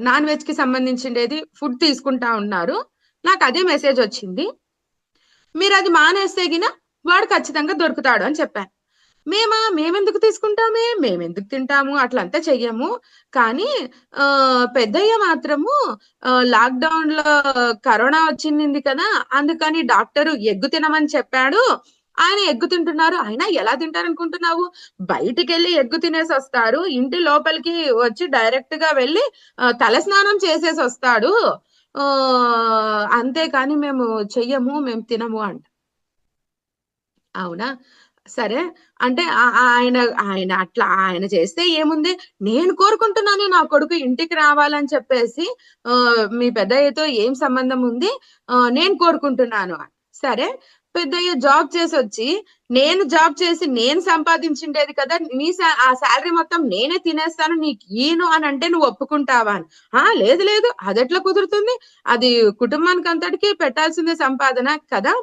నాన్ వెజ్ కి సంబంధించిండేది ఫుడ్ తీసుకుంటా ఉన్నారు, నాకు అదే మెసేజ్ వచ్చింది. మీరు అది మానేస్తే వాడు ఖచ్చితంగా దొరుకుతాడు అని చెప్పాను. మేమెందుకు తీసుకుంటామే, మేమెందుకు తింటాము, అట్లంతా చెయ్యము. కానీ పెద్దయ్య మాత్రము లాక్డౌన్ లో కరోనా వచ్చింది కదా, అందుకని డాక్టరు ఎగ్గు తినమని చెప్పాడు. ఆయన ఎగ్గు తింటున్నారు. అయినా ఎలా తింటారనుకుంటున్నావు? బయటికి వెళ్ళి ఎగ్గు తినేసి వస్తారు, ఇంటి లోపలికి వచ్చి డైరెక్ట్ గా వెళ్ళి తలస్నానం చేసేసి వస్తాడు. అంతేకాని మేము చెయ్యము, మేము తినము అంట. అవునా, సరే అంటే ఆయన అట్లా ఆయన చేస్తే ఏముంది, నేను కోరుకుంటున్నాను నా కొడుకు ఇంటికి రావాలని చెప్పేసి. మీ పెద్దయ్యతో ఏం సంబంధం ఉంది, నేను కోరుకుంటున్నాను. సరే, పెద్దయ్య జాబ్ చేసి వచ్చి, నేను జాబ్ చేసి నేను సంపాదించిండేది కదా, ఆ శాలరీ మొత్తం నేనే తినేస్తాను నీకు ఈను అని అంటే నువ్వు ఒప్పుకుంటావా అని. లేదు లేదు, అదెట్లా కుదురుతుంది, అది కుటుంబానికి అంతటికీ పెట్టాల్సిందే సంపాదన కదా.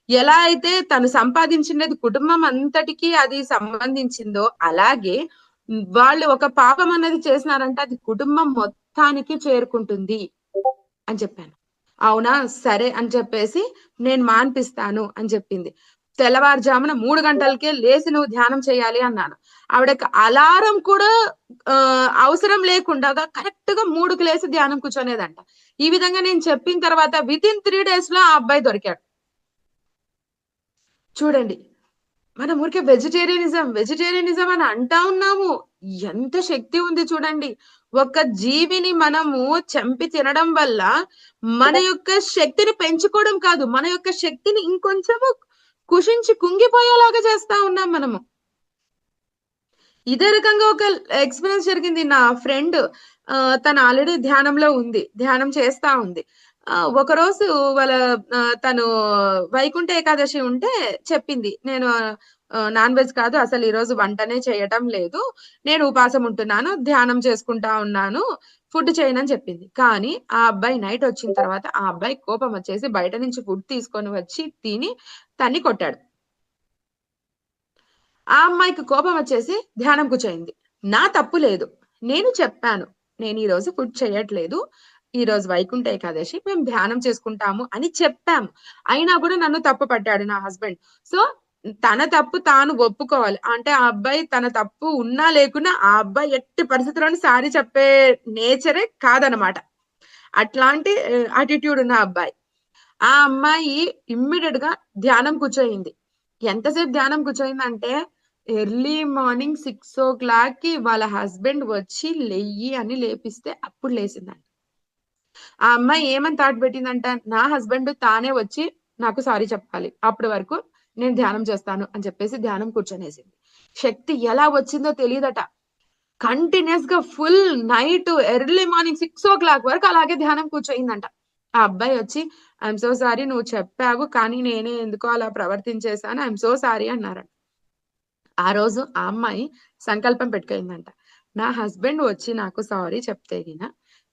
ఎలా అయితే తను సంపాదించినది కుటుంబం అంతటికి అది సంబంధించిందో, అలాగే వాళ్ళు ఒక పాపం అన్నది చేసినారంటే అది కుటుంబం మొత్తానికి చేరుకుంటుంది అని చెప్పాను. అవునా సరే అని చెప్పేసి నేను మాన్పిస్తాను అని చెప్పింది. తెల్లవారుజామున 3 గంటలకే లేసి నువ్వు ధ్యానం చేయాలి అన్నాను. ఆవిడకి అలారం కూడా అవసరం లేకుండాగా కరెక్ట్‌గా 3కి లేసి ధ్యానం కూర్చొనేదంట. ఈ విధంగా నేను చెప్పిన తర్వాత వితిన్ 3 డేస్‌లో ఆ అబ్బాయి దొరికాడు. చూడండి. మనం ఊరికే వెజిటేరియనిజం అని అంటా ఉన్నాము. ఎంత శక్తి ఉంది చూడండి. ఒక జీవిని మనము చంపి తినడం వల్ల మన యొక్క శక్తిని పెంచుకోవడం కాదు, మన యొక్క శక్తిని ఇంకొంచెము కుషించి కుంగిపోయేలాగా చేస్తా ఉన్నాం మనము. ఇదే రకంగా ఒక ఎక్స్‌పీరియన్స్ జరిగింది. నా ఫ్రెండ్ తను ఆల్రెడీ ధ్యానంలో ఉంది. ధ్యానం చేస్తా ఉంది. ఒకరోజు వాళ్ళ తను వైకుంఠ ఏకాదశి ఉంటే చెప్పింది. నేను నాన్ వెజ్ కాదు అసలు ఈరోజు వంటనే చేయటం లేదు. నేను ఉపాసం ఉంటున్నాను. ధ్యానం చేసుకుంటా ఉన్నాను. ఫుడ్ చేయనని చెప్పింది. కానీ ఆ అబ్బాయి నైట్ వచ్చిన తర్వాత ఆ అబ్బాయికి కోపం వచ్చేసి బయట నుంచి ఫుడ్ తీసుకొని వచ్చి తిని తన్ని కొట్టాడు. ఆ అమ్మాయికి కోపం వచ్చేసి ధ్యానం కూర్చోయింది. నా తప్పు లేదు. నేను చెప్పాను. నేను ఈరోజు ఫుడ్ చేయట్లేదు. ఈరోజు వైకుంఠ ఏకాదశి. మేము ధ్యానం చేసుకుంటాము అని చెప్పాము. అయినా గూడా నన్ను తప్పు పట్టాడు నా హస్బెండ్. సో, తన తప్పు తాను ఒప్పుకోవాలి. అంటే ఆ అబ్బాయి తన తప్పు ఉన్నా లేకున్నా ఆ అబ్బాయి ఎట్టి పరిస్థితిలోను సారీ చెప్పే నేచరే కాదనమాట. అట్లాంటి యాటిట్యూడ్ ఉన్న అబ్బాయి. ఆ అమ్మాయి ఇమ్మీడియేట్‌గా ధ్యానం కూర్చోయింది. ఎంతసేపు ధ్యానం కూర్చోయిందంటే, ఎర్లీ మార్నింగ్ 6:00కి వాళ్ళ హస్బెండ్ వచ్చి లెయ్యి అని లేపిస్తే అప్పుడు లేసిందంట. ఆ అమ్మాయి ఏమని థాట్ పెట్టిందంట, నా హస్బెండ్ తానే వచ్చి నాకు సారీ చెప్పాలి. అప్పటి వరకు నేను ధ్యానం చేస్తాను అని చెప్పేసి ధ్యానం కూర్చొనేసింది. శక్తి ఎలా వచ్చిందో తెలీదట. కంటిన్యూయస్‌గా ఫుల్ నైట్ ఎర్లీ మార్నింగ్ 6:00 వరకు అలాగే ధ్యానం కూర్చోయిందంట. ఆ అబ్బాయి వచ్చి ఐయామ్ సో సారీ నువ్వు చెప్పావు. కానీ నేనే ఎందుకో అలా ప్రవర్తించేసాను. ఐయామ్ సో సారీ అన్నారంట. ఆ రోజు ఆ అమ్మాయి సంకల్పం పెట్టుకుందంట. నా హస్బెండ్ వచ్చి నాకు సారీ చెప్తే గిన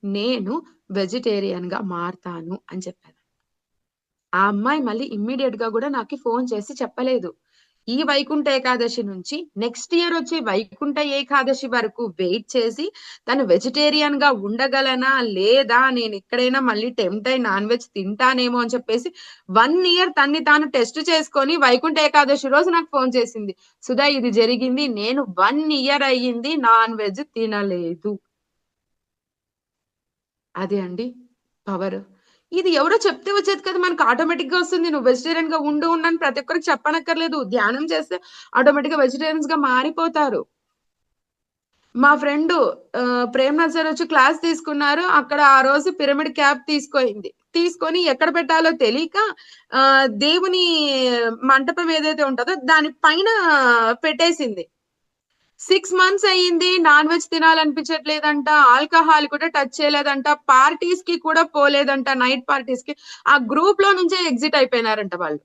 నేను వెజిటేరియన్‌గా మారతాను అని చెప్పాను. ఆ అమ్మాయి మళ్ళీ ఇమ్మీడియేట్‌గా గూడా నాకి ఫోను చేసి చెప్పలేదు. ఈ వైకుంఠ ఏకాదశి నుంచి నెక్స్ట్ ఇయర్ వచ్చే వైకుంఠ ఏకాదశి వరకు వెయిట్ చేసి తను వెజిటేరియన్‌గా ఉండగలనా? లేదా? నేనెక్కడైనా మళ్ళీ టెంప్ట్ అయి నాన్ వెజ్ తింటానేమో అని చెప్పేసి 1 ఇయర్ తన్ని తాను టెస్ట్ చేసుకొని వైకుంఠ ఏకాదశి రోజు నాకు ఫోను చేసింది. సుధా ఇది జరిగింది. నేను 1 ఇయర్ అయ్యింది నాన్ వెజ్ తినలేదు. అదే అండి పవర్. ఇది ఎవరో చెప్తే వచ్చేది కాదు. మనకు ఆటోమేటిక్‌గా వస్తుంది. నువ్వు వెజిటేరియన్‌గా ఉండు అని ప్రతి ఒక్కరికి చెప్పనక్కర్లేదు. ధ్యానం చేస్తే ఆటోమేటిక్‌గా వెజిటేరియన్స్‌గా మారిపోతారు. మా ఫ్రెండు ప్రేమ్‌నాథ్ సార్ వచ్చి క్లాస్ తీసుకున్నారు. అక్కడ ఆ రోజు పిరమిడ్ క్యాప్ తీసుకోయింది. తీసుకొని ఎక్కడ పెట్టాలో తెలీక దేవుని మంటపం ఏదైతే ఉంటదో దాని పైన పెట్టేసింది. 6 మంత్స్ అయింది. నాన్ వెజ్ తినాలనిపించట్లేదంట. ఆల్కహాల్ కూడా టచ్ చేయలేదంట. పార్టీస్‌కి కూడా పోలేదంట. నైట్ పార్టీస్‌కి. ఆ గ్రూప్‌లో నుంచే ఎగ్జిట్ అయిపోయినారంట వాళ్ళు.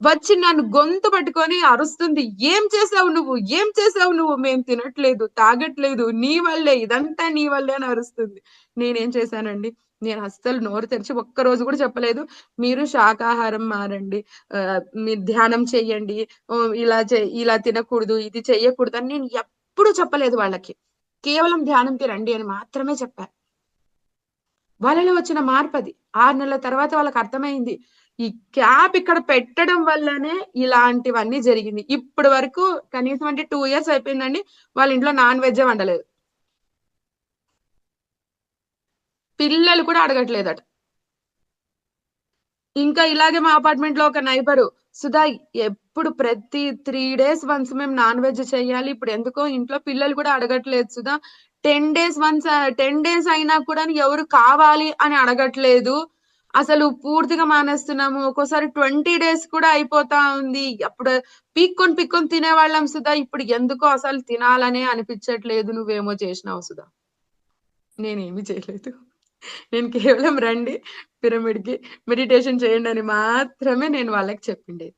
వచ్చి నన్ను గొంతు పట్టుకొని అరుస్తుంది. "ఏం చేసావు నువ్వు? ఏం చేసావు నువ్వు? మేము తినట్లేదు, తాగట్లేదు. నీ వల్లే. ఇదంతా నీ వల్లే" అని అరుస్తుంది. నేనేం చేశానండి, నేను అస్సలు నోరు తెరిచి ఒక్కరోజు కూడా చెప్పలేదు. మీరు శాకాహారం మారండి. మీరు ధ్యానం చెయ్యండి. ఇలా తినకూడదు, ఇది చెయ్యకూడదు అని నేను ఎప్పుడు చెప్పలేదు వాళ్ళకి. కేవలం ధ్యానంకి రండి అని మాత్రమే చెప్పా. వాళ్ళలో వచ్చిన మార్పది. 6 నెలల తర్వాత వాళ్ళకర్థమైంది. ఈ క్యాప్ ఇక్కడ పెట్టడం వల్లనే ఇలాంటివన్నీ జరిగింది. ఇప్పటి వరకు కనీసం అంటే 2 ఇయర్స్ అయిపోయిందండి. వాళ్ళ ఇంట్లో నాన్ వెజ్జే వండలేదు. పిల్లలు కూడా అడగట్లేదట. ఇంకా ఇలాగే మా అపార్ట్మెంట్‌లో ఒక నైబరు, "సుధా ఎప్పుడు ప్రతి 3 డేస్ వన్స్ మేము నాన్ వెజ్ చేయాలి. ఇప్పుడెందుకో ఇంట్లో పిల్లలు కూడా అడగట్లేదు సుధా. 10 డేస్ అయినా కూడా ఎవరు కావాలి అని అడగట్లేదు. అసలు పూర్తిగా మానేస్తున్నాము. ఒక్కోసారి 20 డేస్ కూడా అయిపోతా ఉంది. అప్పుడు పీక్కొని తినేవాళ్ళం సుధా. ఇప్పుడు ఎందుకో అసలు తినాలనే అనిపించట్లేదు. నువ్వేమో చేసినావు సుధా." నేనేమి చేయలేదు. నేను కేవలం రండి పిరమిడ్‌కి మెడిటేషన్ చేయండని మాత్రమే నేను వాళ్ళకి చెప్పిండేది.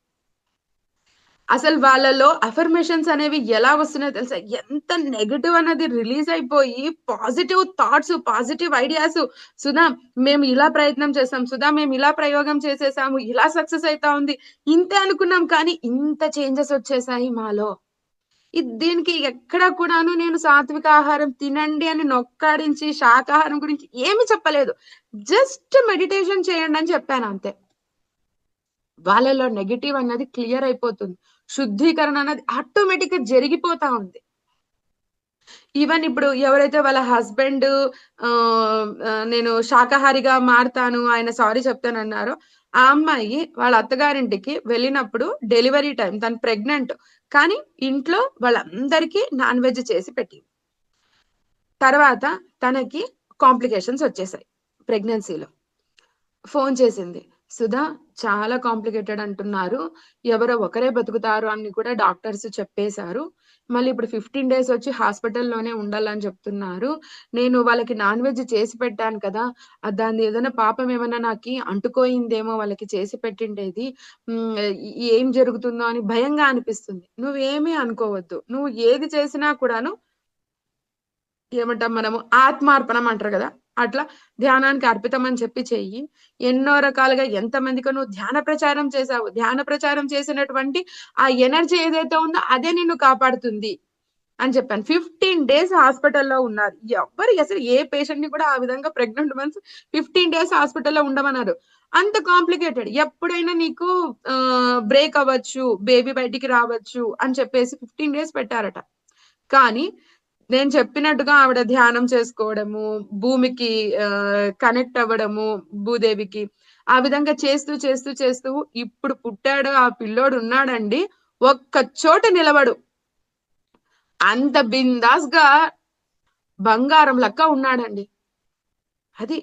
అసలు వాళ్ళలో అఫర్మేషన్స్ అనేవి ఎలా వస్తున్నాయో తెలుసా? ఎంత నెగెటివ్ అన్నది రిలీజ్ అయిపోయి positive thoughts, positive ideas Sudha మేము ఇలా ప్రయత్నం చేసాం. సుధా మేము ఇలా ప్రయోగం చేసేసాము. ఇలా సక్సెస్ అయితా ఉంది. ఇంతే అనుకున్నాం కానీ ఇంత చేంజెస్ వచ్చేసాయి మాలో. దీనికి ఎక్కడ కూడాను నేను సాత్విక ఆహారం తినండి అని నొక్కాడించి శాకాహారం గురించి ఏమి చెప్పలేదు. జస్ట్ మెడిటేషన్ చేయండి అని చెప్పాను అంతే. వాళ్ళలో నెగెటివ్ అన్నది క్లియర్ అయిపోతుంది. శుద్ధీకరణ అన్నది ఆటోమేటిక్ గా జరిగిపోతా ఉంది. ఈవెన్ ఇప్పుడు ఎవరైతే వాళ్ళ హస్బెండ్ నేను శాకాహారిగా మారతాను, ఆయన సారీ చెప్తానన్నారో, ఆ అమ్మాయి వాళ్ళ అత్తగారింటికి వెళ్ళినప్పుడు డెలివరీ టైం తను ప్రెగ్నెంట్. కానీ ఇంట్లో వాళ్ళందరికీ నాన్ వెజ్ చేసి పెట్టింది. తర్వాత తనకి కాంప్లికేషన్స్ వచ్చేసాయి ప్రెగ్నెన్సీలో. ఫోన్ చేసింది. సుధా, చాలా కాంప్లికేటెడ్ అంటున్నారు. ఎవరో ఒకరే బతుకుతారు అని కూడా డాక్టర్స్ చెప్పేశారు. మళ్ళీ ఇప్పుడు 15 డేస్ వచ్చి హాస్పిటల్‌లోనే ఉండాలని చెప్తున్నారు. నేను వాళ్ళకి నాన్ వెజ్ చేసి పెట్టాను కదా! దాన్ని ఏదైనా పాపం ఏమన్నా నాకి అంటుకోయిందేమో వాళ్ళకి చేసి పెట్టిండేది. ఏం జరుగుతుందో అని భయంగా అనిపిస్తుంది. నువ్వేమీ అనుకోవద్దు. నువ్వు ఏది చేసినా కూడాను ఏమంటాం మనము ఆత్మార్పణం అంటారు కదా! అట్లా ధ్యానానికి అర్పితం అని చెప్పి చెయ్యి. ఎన్నో రకాలుగా ఎంతమందికో నువ్వు ధ్యాన ప్రచారం చేశావు. ధ్యాన ప్రచారం చేసినటువంటి ఆ ఎనర్జీ ఏదైతే ఉందో అదే నిన్ను కాపాడుతుంది అని చెప్పాను. 15 డేస్ హాస్పిటల్‌లో ఉన్నారు. ఎవ్వరు అసలు ఏ పేషెంట్‌ని కూడా ఆ విధంగా ప్రెగ్నెంట్ ఉమెన్స్ 15 డేస్ హాస్పిటల్‌లో ఉండమనరు. అంత కాంప్లికేటెడ్. ఎప్పుడైనా నీకు బ్రేక్ అవ్వచ్చు, బేబీ బయటికి రావచ్చు అని చెప్పేసి 15 డేస్ పెట్టారట. కానీ నేను చెప్పినట్టుగా ఆవిడ ధ్యానం చేసుకోవడము, భూమికి కనెక్ట్ అవ్వడము, భూదేవికి. ఆ విధంగా చేస్తూ, చేస్తూ, చేస్తూ ఇప్పుడు పుట్టాడు ఆ పిల్లోడు ఉన్నాడండి. ఒక్క చోట నిలబడు. అంత బిందాస్‌గా బంగారం లెక్క ఉన్నాడండి. అది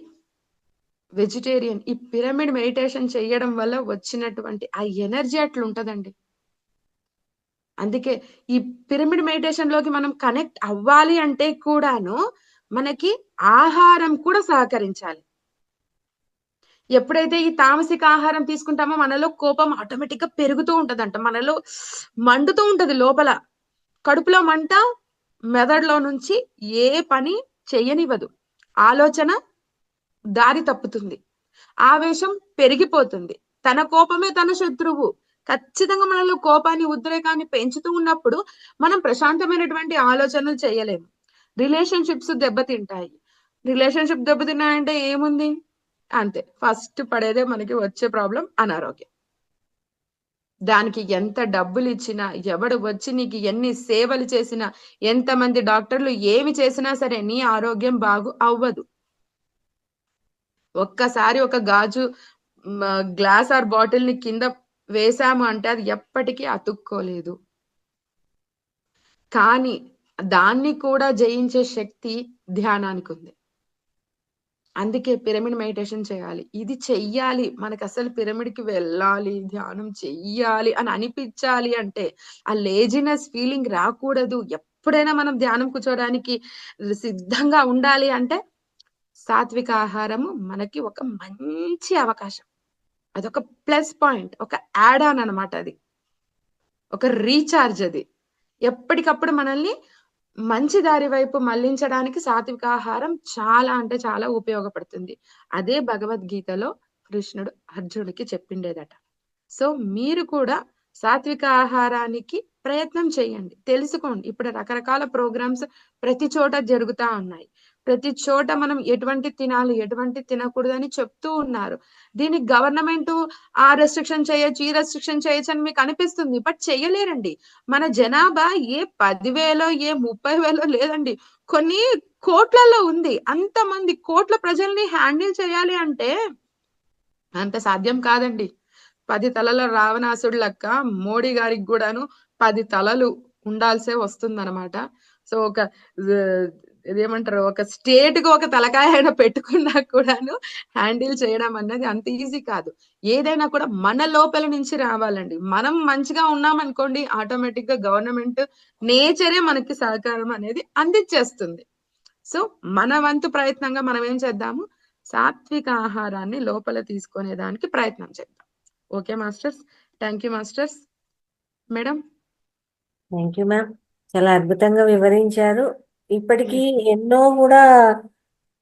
వెజిటేరియన్. ఈ పిరమిడ్ మెడిటేషన్ చేయడం వల్ల వచ్చినటువంటి ఆ ఎనర్జీ అట్లుంటదండి. అందుకే ఈ పిరమిడ్ మెడిటేషన్‌లోకి మనం కనెక్ట్ అవ్వాలి అంటే కూడాను మనకి ఆహారం కూడా సహకరించాలి. ఎప్పుడైతే ఈ తామసిక ఆహారం తీసుకుంటామో మనలో కోపం ఆటోమేటిక్‌గా పెరుగుతూ ఉంటదంట. మనలో మండుతూ ఉంటది లోపల. కడుపులో మంట, మెదడులో నుంచి ఏ పని చెయ్యనివ్వదు. ఆలోచన దారి తప్పుతుంది. ఆవేశం పెరిగిపోతుంది. తన కోపమే తన శత్రువు. ఖచ్చితంగా మనలో కోపాన్ని, ఉద్రేకాన్ని పెంచుతూ ఉన్నప్పుడు మనం ప్రశాంతమైనటువంటి ఆలోచనలు చేయలేము. రిలేషన్‌షిప్స్ దెబ్బతింటాయి. రిలేషన్‌షిప్ దెబ్బతిన్నాయంటే ఏముంది? అంతే. ఫస్ట్ పడేదే మనకి వచ్చే ప్రాబ్లమ్ అనారోగ్యం. దానికి ఎంత డబ్బులిచ్చినా, ఎవడు వచ్చి నీకు ఎన్ని సేవలు చేసినా, ఎంతమంది డాక్టర్లు ఏమి చేసినా సరే నీ ఆరోగ్యం బాగు అవ్వదు. ఒక్కసారి ఒక గాజు గ్లాస్ ఆర్ బాటిల్‌ని కింద వేసాము అంటే అది ఎప్పటికీ అతుక్కోలేదు. కానీ దాన్ని కూడా జయించే శక్తి ధ్యానానికుంది. అందుకే పిరమిడ్ మెడిటేషన్ చేయాలి. ఇది చెయ్యాలి. మనకసలు పిరమిడ్‌కి వెళ్ళాలి, ధ్యానం చెయ్యాలి అని అనిపిచ్చాలి అంటే, ఆ లేజినెస్ ఫీలింగ్ రాకూడదు. ఎప్పుడైనా మనం ధ్యానం కూర్చోడానికి సిద్ధంగా ఉండాలి అంటే, సాత్విక ఆహారము మనకి ఒక మంచి అవకాశం. అదొక ప్లస్ పాయింట్. ఒక యాడ్ ఆన్ అన్నమాట అది. ఒక రీచార్జ్ అది. ఎప్పటికప్పుడు మనల్ని మంచి దారి వైపు మళ్లించడానికి సాత్వికాహారం చాలా అంటే చాలా ఉపయోగపడుతుంది. అదే భగవద్గీతలో కృష్ణుడు అర్జునుడికి చెప్పిండేదట. సో, మీరు కూడా సాత్విక ఆహారానికి ప్రయత్నం చేయండి. తెలుసుకోండి. ఇప్పుడు రకరకాల ప్రోగ్రామ్స్ ప్రతి చోట జరుగుతా ఉన్నాయి. ప్రతి చోట మనం ఎటువంటిది తినాలి, ఎటువంటిది తినకూడదని చెప్తూ ఉన్నారు. దీనికి గవర్నమెంటు ఆ రెస్ట్రిక్షన్ చేయొచ్చు, ఈ రెస్ట్రిక్షన్ చేయొచ్చు అని మీకు అనిపిస్తుంది. బట్ చెయ్యలేరండి. మన జనాభా ఏ 10,000 ఏ 30,000 లేదండి. కొన్ని కోట్లల్లో ఉంది. అంతమంది కోట్ల ప్రజల్ని హ్యాండిల్ చేయాలి అంటే అంత సాధ్యం కాదండి. 10 తలల రావణాసుడు లెక్క మోడీ గారికి గూడాను 10 తలలు ఉండాల్సే వస్తుందనమాట. సో, ఒక ఆహ్, ఇదేమంటారు ఒక స్టేట్‌కి ఒక తలకాయ ఆయన పెట్టుకున్నా కూడాను హ్యాండిల్ చేయడం అన్నది అంత ఈజీ కాదు. ఏదైనా కూడా మన లోపల నుంచి రావాలండి. మనం మంచిగా ఉన్నామనుకోండి ఆటోమేటిక్‌గా గవర్నమెంట్ నేచరే మనకి సహకారం అనేది అందిచ్చేస్తుంది. సో, మన వంతు ప్రయత్నంగా మనం ఏం చేద్దాము? సాత్విక ఆహారాన్ని లోపల తీసుకునే దానికి ప్రయత్నం చేద్దాం. Okay masters. Thank you masters. Madam. Thank you ma'am. చాలా అద్భుతంగా వివరించారు. ఇప్పటికీ యెస్. ఎన్నో కూడా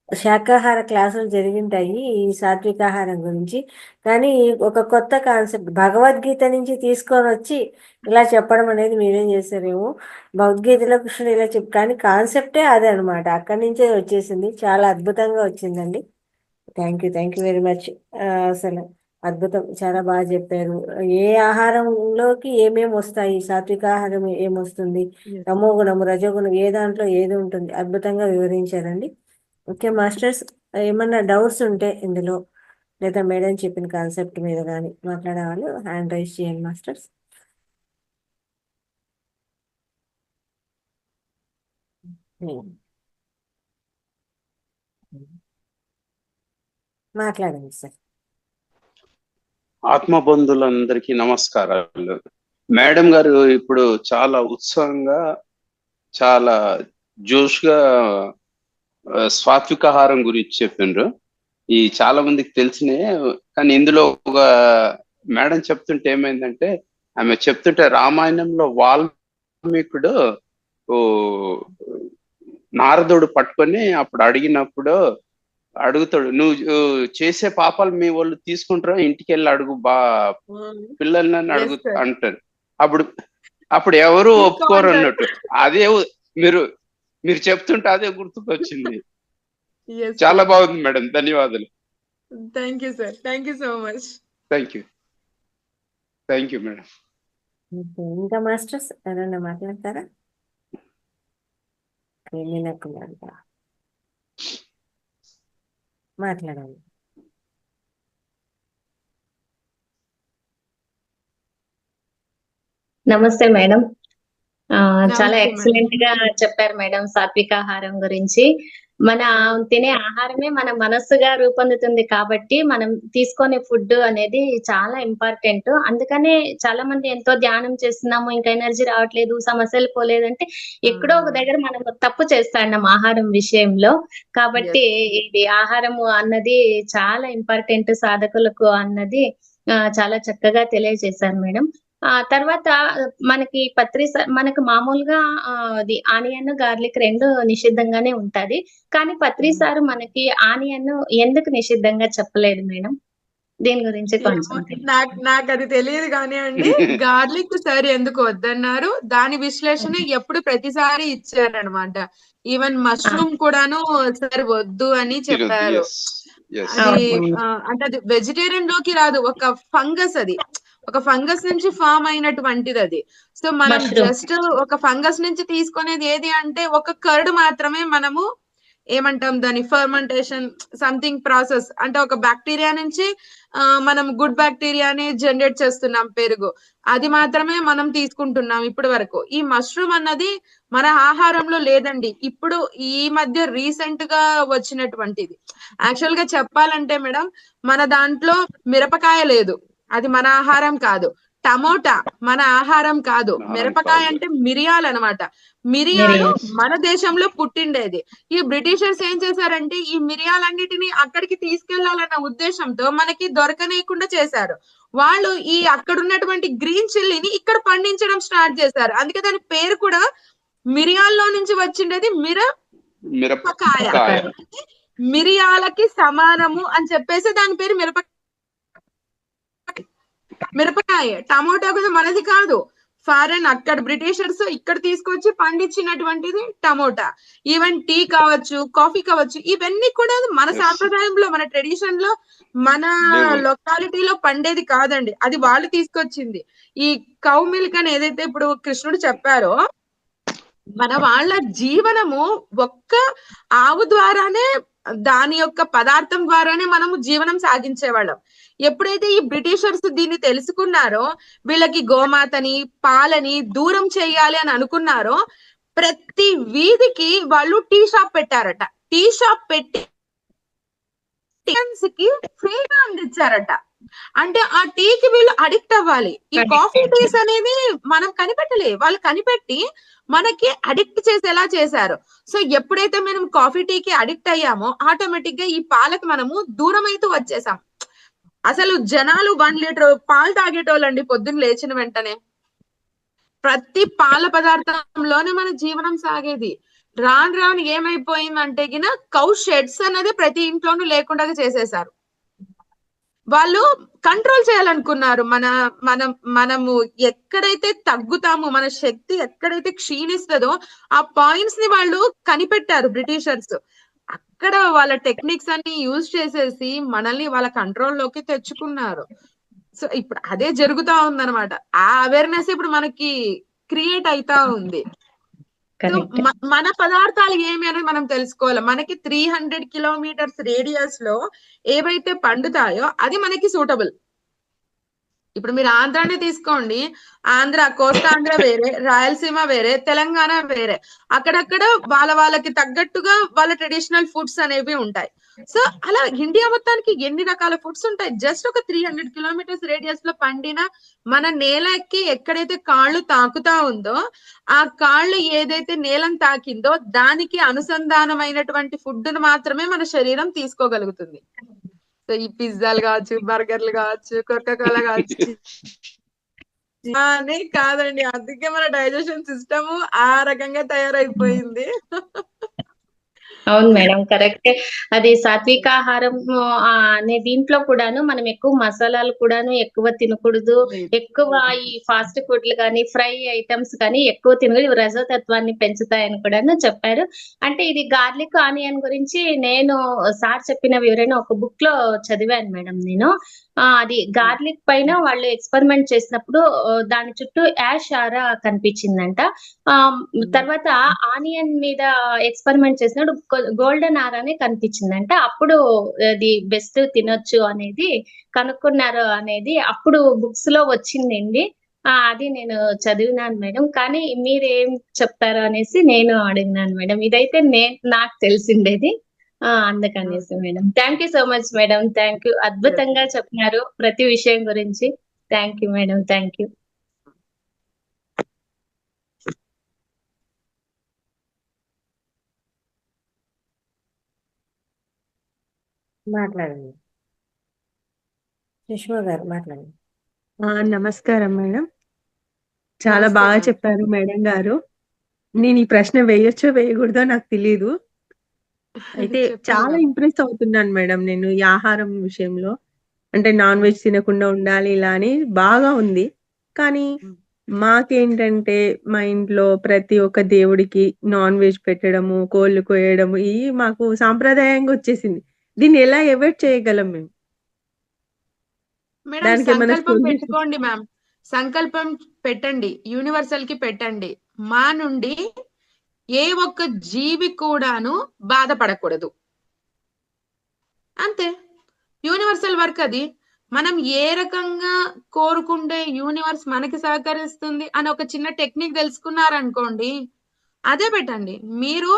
శాకాహార క్లాసులు జరిగింటాయి ఈ సాత్వికాహారం గురించి. కానీ ఒక కొత్త కాన్సెప్ట్ భగవద్గీత నుంచి తీసుకొని వచ్చి ఇలా చెప్పడం అనేది మీరేం చేశారేమో. భగవద్గీతలో కృష్ణుడు ఇలా కానీ కాన్సెప్టే అదే అనమాట, అక్కడి నుంచే వచ్చేసింది. చాలా అద్భుతంగా వచ్చిందండి. Thank you very much. అసలు అద్భుతం, చాలా బాగా చెప్పారు. ఏ ఆహారంలోకి ఏమేమి వస్తాయి, సాత్వికాహారం ఏమొస్తుంది, తమో గుణము రజోగుణం ఏ దాంట్లో ఏది ఉంటుంది, అద్భుతంగా వివరించారండి. ఓకే మాస్టర్స్, ఏమన్నా డౌట్స్ ఉంటే ఇందులో లేదా మేడం చెప్పిన కాన్సెప్ట్ మీద కానీ మాట్లాడేవాళ్ళు హ్యాండ్ రైజ్ చేయండి మాస్టర్స్. మాట్లాడండి సార్. ఆత్మబంధులందరికీ నమస్కారాలు. మేడం గారు ఇప్పుడు చాలా ఉత్సాహంగా, చాలా జోష్గా సాత్వికాహారం గురించి చెప్పిండ్రు. ఈ చాలా మందికి తెలిసినే, కానీ ఇందులో ఒక మేడం చెప్తుంటే ఏమైందంటే, ఆమె చెప్తుంటే రామాయణంలో వాల్మీకుడు నారదుడు పట్టుకొని అప్పుడు అడుగుతాడు, నువ్వు చేసే పాపాలు మీ వాళ్ళు తీసుకుంటారో ఇంటికి వెళ్ళి అడుగు పిల్లల్ని అడుగు అంటారు. అప్పుడు ఎవరు ఒప్పుకోరు అన్నట్టు. అదే మీరు చెప్తుంటే అదే గుర్తుకొచ్చింది. చాలా బాగుంది మేడం, ధన్యవాదాలు. Thank you sir, thank you so much. Thank you madam. ఇంకా మాస్టర్స్ ఎవరన్నా మాట్లాడతారా? మాట్లాడండి. నమస్తే మేడం. చాలా ఎక్సలెంట్ గా చెప్పారు మేడం సాత్వికాహారం గురించి. మన తినే ఆహారమే మన మనస్సుగా రూపొందుతుంది కాబట్టి మనం తీసుకునే ఫుడ్ అనేది చాలా ఇంపార్టెంట్. అందుకనే చాలా మంది ఎంతో ధ్యానం చేస్తున్నాము, ఇంకా ఎనర్జీ రావట్లేదు, సమస్యలు పోలేదంటే ఎక్కడో ఒక దగ్గర మనం తప్పు చేస్తాం ఆహారం విషయంలో. కాబట్టి ఇది ఆహారము అన్నది చాలా ఇంపార్టెంట్ సాధకులకు అన్నది చాలా చక్కగా తెలియజేశారు మేడం. తర్వాత మనకి మనకు మామూలుగా అది ఆనియన్ గార్లిక్ రెండు నిషిద్ధంగానే ఉంటది. కానీ పత్రిసారు మనకి ఆనియన్ ఎందుకు నిషిద్ధంగా చెప్పలేదు మేడం? దీని గురించి కొంచెం నాకు అది తెలియదు కానీ అండి, గార్లిక్ సార్ ఎందుకు వద్దన్నారు దాని విశ్లేషణ ఎప్పుడు ప్రతిసారి ఇచ్చారనమాట. ఈవెన్ మష్రూమ్ కూడాను సార్ వద్దు అని చెప్పారు. అది అంటే అది వెజిటేరియన్ లోకి రాదు, ఒక ఫంగస్, అది ఒక ఫంగస్ నుంచి ఫామ్ అయినటువంటిది అది. సో మనం జస్ట్ ఒక ఫంగస్ నుంచి తీసుకునేది ఏది అంటే ఒక కర్డ్ మాత్రమే మనము ఏమంటాం దాని ఫర్మెంటేషన్ సంథింగ్ ప్రాసెస్ అంటే ఒక బ్యాక్టీరియా నుంచి మనం గుడ్ బ్యాక్టీరియాని జనరేట్ చేస్తున్నాం పెరుగు, అది మాత్రమే మనం తీసుకుంటున్నాం ఇప్పటి వరకు. ఈ మష్రూమ్ అన్నది మన ఆహారంలో లేదండి, ఇప్పుడు ఈ మధ్య రీసెంట్ గా వచ్చినటువంటిది. యాక్చువల్ గా చెప్పాలంటే మేడం, మన దాంట్లో మిరపకాయ లేదు, అది మన ఆహారం కాదు. టమోటా మన ఆహారం కాదు. మిరపకాయ అంటే మిరియాలు అనమాట. మిరియాలు మన దేశంలో పుట్టిండేది. ఈ బ్రిటిషర్స్ ఏం చేశారంటే ఈ మిరియాలన్నిటిని అక్కడికి తీసుకెళ్లాలన్న ఉద్దేశంతో మనకి దొరకనేయకుండా చేశారు. వాళ్ళు ఈ అక్కడ ఉన్నటువంటి గ్రీన్ చిల్లీని ఇక్కడ పండించడం స్టార్ట్ చేశారు. అందుకే దాని పేరు కూడా మిరియాల్లో నుంచి వచ్చిండేది మిరపకాయ. మిరియాలకి సమానము అని చెప్పేసి దాని పేరు మిరపకాయ. టమోటా కూడా మనది కాదు, ఫారెన్ అక్కడ బ్రిటిషర్స్ ఇక్కడ తీసుకొచ్చి పండించినటువంటిది టమోటా. ఈవెన్ టీ కావచ్చు, కాఫీ కావచ్చు, ఇవన్నీ కూడా మన సాంప్రదాయంలో, మన ట్రెడిషన్ లో, మన లొకాలిటీలో పండేది కాదండి, అది వాళ్ళు తీసుకొచ్చింది. ఈ కౌ మిల్క్ అని ఏదైతే ఇప్పుడు కృష్ణుడు చెప్పారో, మన వాళ్ళ జీవనము ఒక్క ఆవు ద్వారానే, దాని యొక్క పదార్థం ద్వారానే మనము జీవనం సాగించేవాళ్ళం. ఎప్పుడైతే ఈ బ్రిటిషర్స్ దీన్ని తెలుసుకున్నారో, వీళ్ళకి గోమాతని పాలని దూరం చేయాలి అని అనుకున్నారో, ప్రతి వీధికి వాళ్ళు టీ షాప్ పెట్టారట. టీ షాప్ పెట్టి కి ఫ్రీగా అందించారట. అంటే ఆ టీకి వీళ్ళు అడిక్ట్ అవ్వాలి. ఈ కాఫీ టీస్ అనేది మనం కనిపెట్టలే, వాళ్ళు కనిపెట్టి మనకి అడిక్ట్ చేసేలా చేశారు. సో ఎప్పుడైతే మనం కాఫీ టీకి అడిక్ట్ అయ్యామో ఆటోమేటిక్ గా ఈ పాలకు మనము దూరం అయితే వచ్చేసాం. అసలు జనాలు 1 లీటర్ పాలు తాగేటోళ్ళండి పొద్దున్న లేచిన వెంటనే. ప్రతి పాల పదార్థంలోనే మన జీవనం సాగేది. రాను రాను ఏమైపోయిందంటే గిన కౌ షెడ్స్ అనేది ప్రతి ఇంట్లోనూ లేకుండా చేసేసారు. వాళ్ళు కంట్రోల్ చేయాలనుకున్నారు. మనము ఎక్కడైతే తగ్గుతామో, మన శక్తి ఎక్కడైతే క్షీణిస్తదో ఆ పాయింట్స్ ని వాళ్ళు కనిపెట్టారు బ్రిటిషర్స్. అక్కడ వాళ్ళ టెక్నిక్స్ అన్ని యూజ్ చేసేసి మనల్ని వాళ్ళ కంట్రోల్లోకి తెచ్చుకున్నారు. సో ఇప్పుడు అదే జరుగుతా ఉందన్నమాట. ఆ అవేర్నెస్ ఇప్పుడు మనకి క్రియేట్ అయితా ఉంది. So correct. మన పదార్థాలు ఏమి అనేది మనం తెలుసుకోవాలి. మనకి 300 కిలోమీటర్స్ రేడియస్ లో ఏవైతే పండుతాయో అది మనకి సూటబుల్. ఇప్పుడు మీరు ఆంధ్రానే తీసుకోండి. ఆంధ్ర, కోస్తాంధ్ర వేరే, రాయలసీమ వేరే, తెలంగాణ వేరే. అక్కడక్కడ వాళ్ళకి తగ్గట్టుగా వాళ్ళ ట్రెడిషనల్ ఫుడ్స్ అనేవి ఉంటాయి. సో అలా ఇండియా మొత్తానికి ఎన్ని రకాల ఫుడ్స్ ఉంటాయి. జస్ట్ ఒక 300 కిలోమీటర్స్ రేడియస్ లో పండిన మన నేలకి ఎక్కడైతే కాళ్ళు తాకుతా ఉందో, ఆ కాళ్ళు ఏదైతే నేలను తాకిందో దానికి అనుసంధానమైనటువంటి ఫుడ్ మాత్రమే మన శరీరం తీసుకోగలుగుతుంది. సో ఈ పిజ్జాలు కావచ్చు, బర్గర్లు కావచ్చు, కోకా-కోలా కావచ్చు అని కాదండి. అందుకే మన డైజెషన్ సిస్టమ్ ఆ రకంగా తయారైపోయింది. అవును మేడం, కరెక్టే. అది సాత్వికాహారం అనే దీంట్లో కూడాను మనం ఎక్కువ మసాలాలు కూడాను ఎక్కువ తినకూడదు. ఎక్కువ ఈ ఫాస్ట్ ఫుడ్లు కానీ, ఫ్రై ఐటమ్స్ కానీ ఎక్కువ తినకూడదు. ఇవి రజోతత్వాన్ని పెంచుతాయని కూడాను చెప్పారు. అంటే ఇది గార్లిక్ ఆనియన్ గురించి నేను సార్ చెప్పిన వివరణ ఒక బుక్ లో చదివాను మేడం నేను. అది గార్లిక్ పైన వాళ్ళు ఎక్స్పెరిమెంట్ చేసినప్పుడు దాని చుట్టూ యాష్ ఆరా కనిపించిందంట. తర్వాత ఆనియన్ మీద ఎక్స్పెరిమెంట్ చేసినప్పుడు గోల్డెన్ ఆర్ అనే కనిపించిందంట. అప్పుడు అది బెస్ట్ తినొచ్చు అనేది కనుక్కున్నారు అనేది అప్పుడు బుక్స్ లో వచ్చిందండి. అది నేను చదివినాను మేడం. కానీ మీరేం చెప్తారు అనేసి నేను అడిగినాను మేడం. ఇదైతే నాకు తెలిసిండేది. అందుకనేసి madam. Thank you so much madam. Thank you. అద్భుతంగా చెప్పినారు ప్రతి విషయం గురించి. Thank you madam. Thank you. మాట్లాడండి సుష్మా గారు, మాట్లాడండి. నమస్కారం మేడం. చాలా నమస్తే బాగా మేడం. చెప్పారు మేడం గారు. నేను ఈ ప్రశ్న వేయొచ్చో వేయకూడదో నాకు తెలీదు. అయితే చెప్పండి చాలా మేడం. ఇంప్రెస్ అవుతున్నాను మేడం నేను ఈ ఆహారం విషయంలో. అంటే నాన్ వెజ్ తినకుండా ఉండాలి ఇలా అని బాగా ఉంది. కానీ మాకేంటంటే మా ఇంట్లో ప్రతి ఒక్క దేవుడికి నాన్ వెజ్ పెట్టడము, కోళ్ళు కోయడము ఇవి మాకు సాంప్రదాయంగా వచ్చేసింది. దీన్ని ఎలా అవాయిడ్ చేయగలం మేము? మేడం దానికి ఏమైనా సంకల్పం సొల్యూషన్? పెట్టుకోండి మ్యామ్. సంకల్పం పెట్టండి, యూనివర్సల్ కి పెట్టండి. మా నుండి ఏ ఒక్క జీవి కూడాను బాధపడకూడదు. అంతే. యూనివర్సల్ వర్క్ అది. మనం ఏ రకంగా కోరుకుంటే యూనివర్స్ మనకి సహకరిస్తుంది అని ఒక చిన్న టెక్నిక్ తెలుసుకున్నారనుకోండి, అదే పెట్టండి. మీరు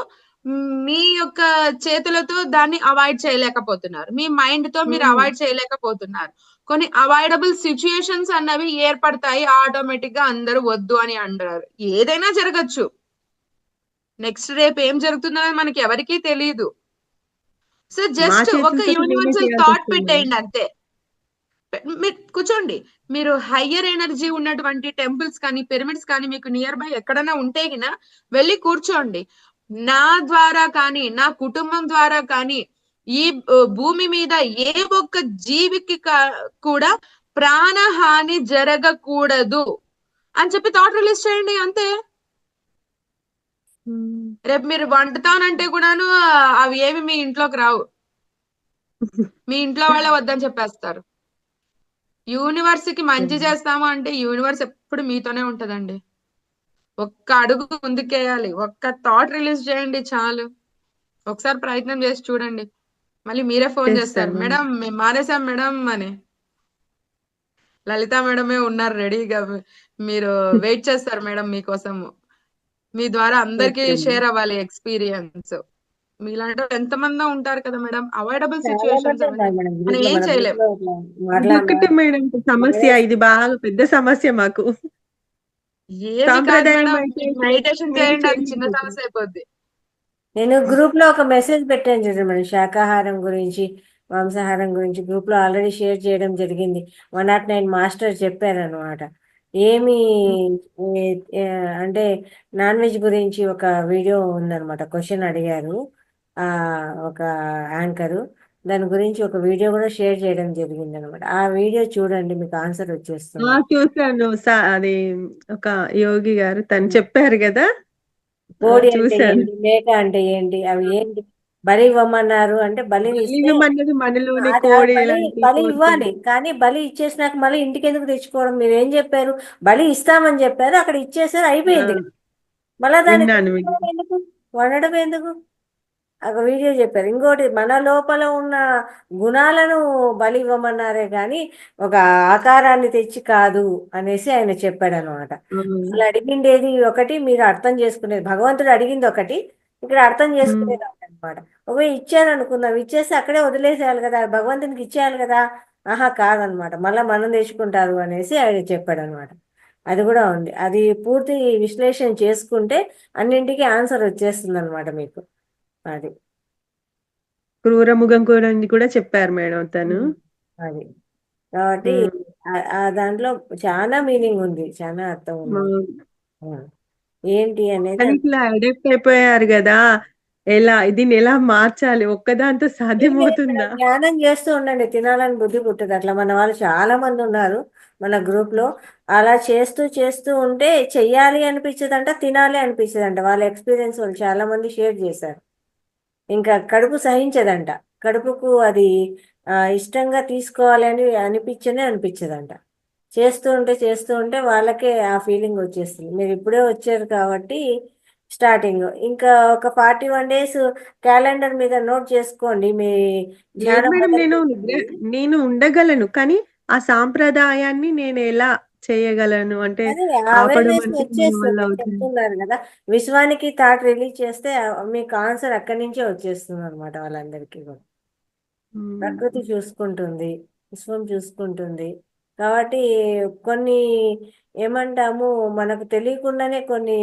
మీ యొక్క చేతులతో దాన్ని అవాయిడ్ చేయలేకపోతున్నారు. మీ మైండ్ తో మీరు అవాయిడ్ చేయలేకపోతున్నారు. కొన్ని అవాయిడబుల్ సిచ్యుయేషన్స్ అన్నవి ఏర్పడతాయి. ఆటోమేటిక్ గా అందరూ వద్దు అని అంటారు. ఏదైనా జరగచ్చు. నెక్స్ట్ రేపు ఏం జరుగుతుందో మనకి ఎవరికీ తెలియదు. సో మా జస్ట్ ఒక చేతులతో నేనే యూనివర్సల్ చేయాల్సి థాట్ వస్తుంది మేడం. పెట్టేయండి అంతే. మీరు కూర్చోండి. మీరు హయ్యర్ ఎనర్జీ ఉన్నటువంటి టెంపుల్స్ కానీ, పిరమిడ్స్ కానీ మీకు నియర్ బై ఎక్కడైనా ఉంటే గిన వెళ్ళి కూర్చోండి. నా ద్వారా కానీ, నా కుటుంబం ద్వారా కానీ ఈ భూమి మీద ఏ ఒక్క జీవికి కూడా ప్రాణహాని జరగకూడదు అని చెప్పి థాట్ రిలీజ్ చేయండి అంతే. రేపు మీరు వండుతానంటే కూడాను అవి ఏమి మీ ఇంట్లోకి రావు. మీ ఇంట్లో వాళ్ళే వద్దని చెప్పేస్తారు. యూనివర్స్ కి మంచి చేస్తాము అంటే యూనివర్స్ ఎప్పుడు మీతోనే ఉంటదండి. ఒక్క అడుగు ముందుకేయాలి. ఒక్క థాట్ రిలీజ్ చేయండి చాలు. ఒకసారి ప్రయత్నం చేసి చూడండి. మళ్ళీ మీరే ఫోన్ చేస్తారు, చేస్తాను. మేడం మేము మానేసాం మేడం అని. లలిత మేడమే ఉన్నారు రెడీగా. మీరు వెయిట్ చేస్తారు మేడం మీకోసము. మీ ద్వారా అందరికి ఓకే మేడం. షేర్ అవ్వాలి ఎక్స్పీరియన్స్. మీలాంటి ఎంతమంది ఉంటారు కదా మేడం. అవాయిడబుల్ చాలా సిచ్యుయేషన్స్ మంది ఉన్నారు మేడం మనం గ్రూప్ లో. ఏం మన చేయలేం. గ్రూప్ లో ఇదొక్కటే మేడం సమస్య. ఇది బాగా పెద్ద సమస్య మాకు. ఏది కాదు సాంప్రదాయం మేడం. అయితే మెడిటేషన్ ఏది చేయండి, అది చిన్న చేయలేకపోతున్నాం. సమస్య అయిపోద్ది. నేను గ్రూప్ లో ఒక మెసేజ్ పెట్టాను చూడండి మేడం. శాకాహారం గురించి, మాంసాహారం గురించి గ్రూప్ లో ఆల్రెడీ షేర్ చేయడం జరిగింది. 109 మాస్టర్ చెప్పారనమాట. ఏమి అంటే నాన్ వెజ్ గురించి ఒక వీడియో ఉందన్నమాట. క్వశ్చన్ అడిగారు ఒక యాంకరు. దాని గురించి ఒక వీడియో కూడా షేర్ చేయడం జరిగింది అనమాట. ఆ వీడియో చూడండి, మీకు ఆన్సర్ వచ్చేస్తుంది. చూసాను. అది ఒక యోగి గారు తను చెప్పారు కదా. కోడి అంటే చూసాను. ఏంటి, మేక అంటే ఏంటి, అవి ఏంటి, బలి ఇవ్వమన్నారు అంటే బలిని ఇస్తే బలివ్వమన్నది మనలోని అది కోడి బలి లాంటి బలి కోరికలు. ఇవ్వాలి. కానీ బలి ఇచ్చేసినాక మళ్ళీ ఇంటికి ఎందుకు తెచ్చుకోవడం? మీరు ఏం చెప్పారు? బలి ఇస్తామని చెప్పారు, అక్కడ ఇచ్చేసారు, అయిపోయింది. మళ్ళా దాన్ని విన్నాను. తెచ్చుకోవడం ఎందుకు, వండడం ఎందుకు? ఒక వీడియో చెప్పారు. ఇంకోటి, మన లోపల ఉన్న గుణాలను బలి ఇవ్వమన్నారే కానీ ఒక ఆకారాన్ని తెచ్చి కాదు అనేసి ఆయన చెప్పాడు అనమాట. అసలు అడిగిండేది ఒకటి, మీరు అర్థం చేసుకునేది, భగవంతుడు అడిగింది ఒకటి, ఇక్కడ అర్థం చేసుకునేది అనమాట. ఒకవేళ ఇచ్చారు అనుకుందాం, ఇచ్చేసి అక్కడే వదిలేసేయాలి కదా, భగవంతునికి ఇచ్చేయాలి కదా. ఆహా, కాదనమాట, మళ్ళీ మనం తెచ్చుకుంటారు అనేసి ఆయన చెప్పాడు అనమాట. అది కూడా ఉంది. అది పూర్తి విశ్లేషణ చేసుకుంటే అన్నింటికి ఆన్సర్ వచ్చేస్తుంది అనమాట మీకు. అది క్రూరముఖం కూడా చెప్పారు మేడం తను. అది కాబట్టి ఆ దాంట్లో చాలా మీనింగ్ ఉంది, చాలా అర్థం ఉంది. ఏంటి అనేది కానీ ఇట్లా అడాప్ట్ అయిపోయారు కదా, దీన్ని ఎలా మార్చాలి, ఒక్కదాంతో సాధ్యమవుతుందా? ధ్యానం చేస్తూ ఉండండి, తినాలని బుద్ధి పుట్టదు. అట్లా మన వాళ్ళు చాలా మంది ఉన్నారు మన గ్రూప్ లో. అలా చేస్తూ చేస్తూ ఉంటే చెయ్యాలి అనిపించదంట, తినాలి అనిపించదంట. వాళ్ళ ఎక్స్పీరియన్స్ వాళ్ళు చాలా మంది షేర్ చేశారు. ఇంకా కడుపు సహించదంట, కడుపుకు అది ఇష్టంగా తీసుకోవాలని అనిపించదంట. చేస్తూ ఉంటే వాళ్ళకే ఆ ఫీలింగ్ వచ్చేస్తుంది. మీరు ఇప్పుడే వచ్చారు కాబట్టి స్టార్టింగ్, ఇంకా ఒక 41 days క్యాలెండర్ మీద నోట్ చేసుకోండి మీ ధ్యాన మేడం నేను ఉండగలను, కానీ ఆ సాంప్రదాయాన్ని నేను ఎలా చేయగలను అంటే ఆపడం అవేర్నెస్ అంటే మన వల్ల వచ్చేస్తుంది. అవుతుంది. చెప్తున్నారు కదా, విశ్వానికి థాట్ రిలీజ్ చేస్తే మీకు ఆన్సర్ అక్కడి నుంచే వచ్చేస్తుంది అనమాట. వాళ్ళందరికీ కూడా ప్రకృతి చూసుకుంటుంది, విశ్వం చూసుకుంటుంది. కాబట్టి కొన్ని ఏమంటాము, మనకు తెలియకుండానే కొన్ని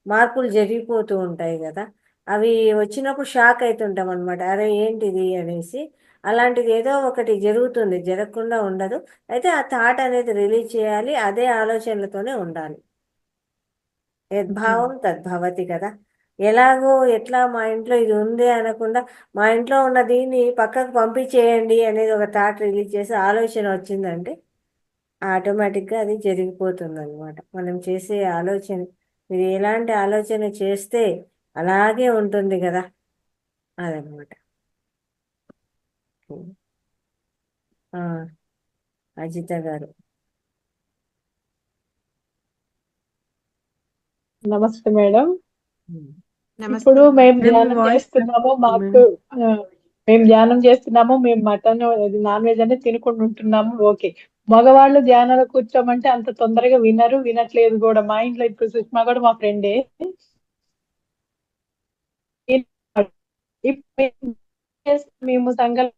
మార్పులు జరిగిపోతూ ఉంటాయి కదా. అవి వచ్చినప్పుడు షాక్ అవుతుంటాం అనమాట, అరే ఏంటిది అనేసి. అలాంటిది ఏదో ఒకటి జరుగుతుంది, జరగకుండా ఉండదు. అయితే ఆ థాట్ అనేది రిలీజ్ చేయాలి, అదే ఆలోచనలతోనే ఉండాలి. యద్భావం తద్భవతి కదా. ఎలాగో ఎట్లా మా ఇంట్లో ఇది ఉంది అనకుండా మా ఇంట్లో ఉన్న దీన్ని పక్కకు పంపించేయండి అనేది ఒక థాట్ రిలీజ్ చేసి ఆలోచన వచ్చిందంటే ఆటోమేటిక్గా అది జరిగిపోతుంది అనమాట. మనం చేసే ఆలోచన, మీరు ఎలాంటి ఆలోచన చేస్తే అలాగే ఉంటుంది కదా, అదనమాట. అజిత గారు, నమస్తే మేడం. నమస్తే. ఇప్పుడు మేము ధ్యానం చేస్తున్నాము, మేము ధ్యానం చేస్తున్నాము, మేము మటన్ నాన్ వెజ్ అనేది తినకుండా ఉంటున్నాము. ఓకే, మగవాళ్ళు ధ్యానంలో కూర్చోమంటే అంత తొందరగా వినట్లేదు కూడా. మా ఇంట్లో ఇప్పుడు సుష్మా కూడా మా ఫ్రెండే. మేము సంఘాలు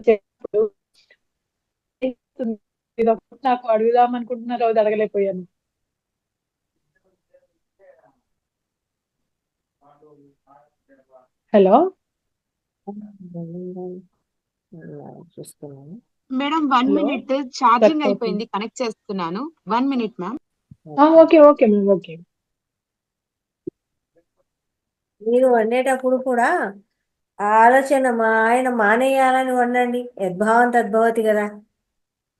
చేసినప్పుడు నాకు అడుగుదాం అనుకుంటున్నారు, అది అడగలేకపోయాను. హలో చూస్తున్నాను మేడం, 1 minute, ఛార్జింగ్ అయిపోయింది, కనెక్ట్ చేస్తున్నాను. 1 minute ma'am. Okay ma'am, okay. మీరు వండేటప్పుడు కూడా ఆ ఆలోచన ఆయన మానేయాలని వండండి, యద్భావం తద్భవతి కదా.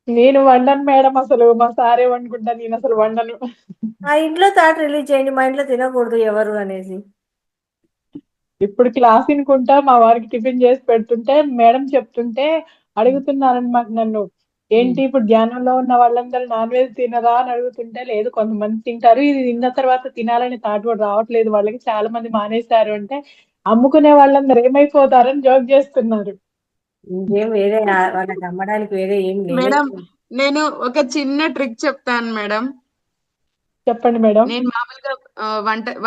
నేను వండను మేడం, అసలు మా సారే వండుకుంటా, నేను అసలు వండను. ఆ ఇంట్లో థాట్ రిలీజ్ చేయండి, మా ఇంట్లో తినకూడదు ఎవరు అనేసి. ఇప్పుడు క్లాస్ వినుకుంటా మా వారికి టిఫిన్ చేసి పెడుతుంటే మేడం చెప్తుంటే అడుగుతున్నారనమాట నన్ను, ఏంటి ఇప్పుడు ధ్యానంలో ఉన్న వాళ్ళందరూ నాన్ వెజ్ తినరా అని అడుగుతుంటే, లేదు కొంతమంది తింటారు, ఇది తిన్న తర్వాత తినాలని థాట్ కూడా రావట్లేదు వాళ్ళకి, చాలా మంది మానేశారు అంటే, అమ్ముకునే వాళ్ళందరూ ఏమైపోతారని జోక్ చేస్తున్నారు. ఇంకేం వేరే వాళ్ళకి అమ్మడానికి వేరే ఏం లేదు మేడం, నేను ఒక చిన్న ట్రిక్ చెప్తాను మేడం. చెప్పండి మేడం. నేను మామూలుగా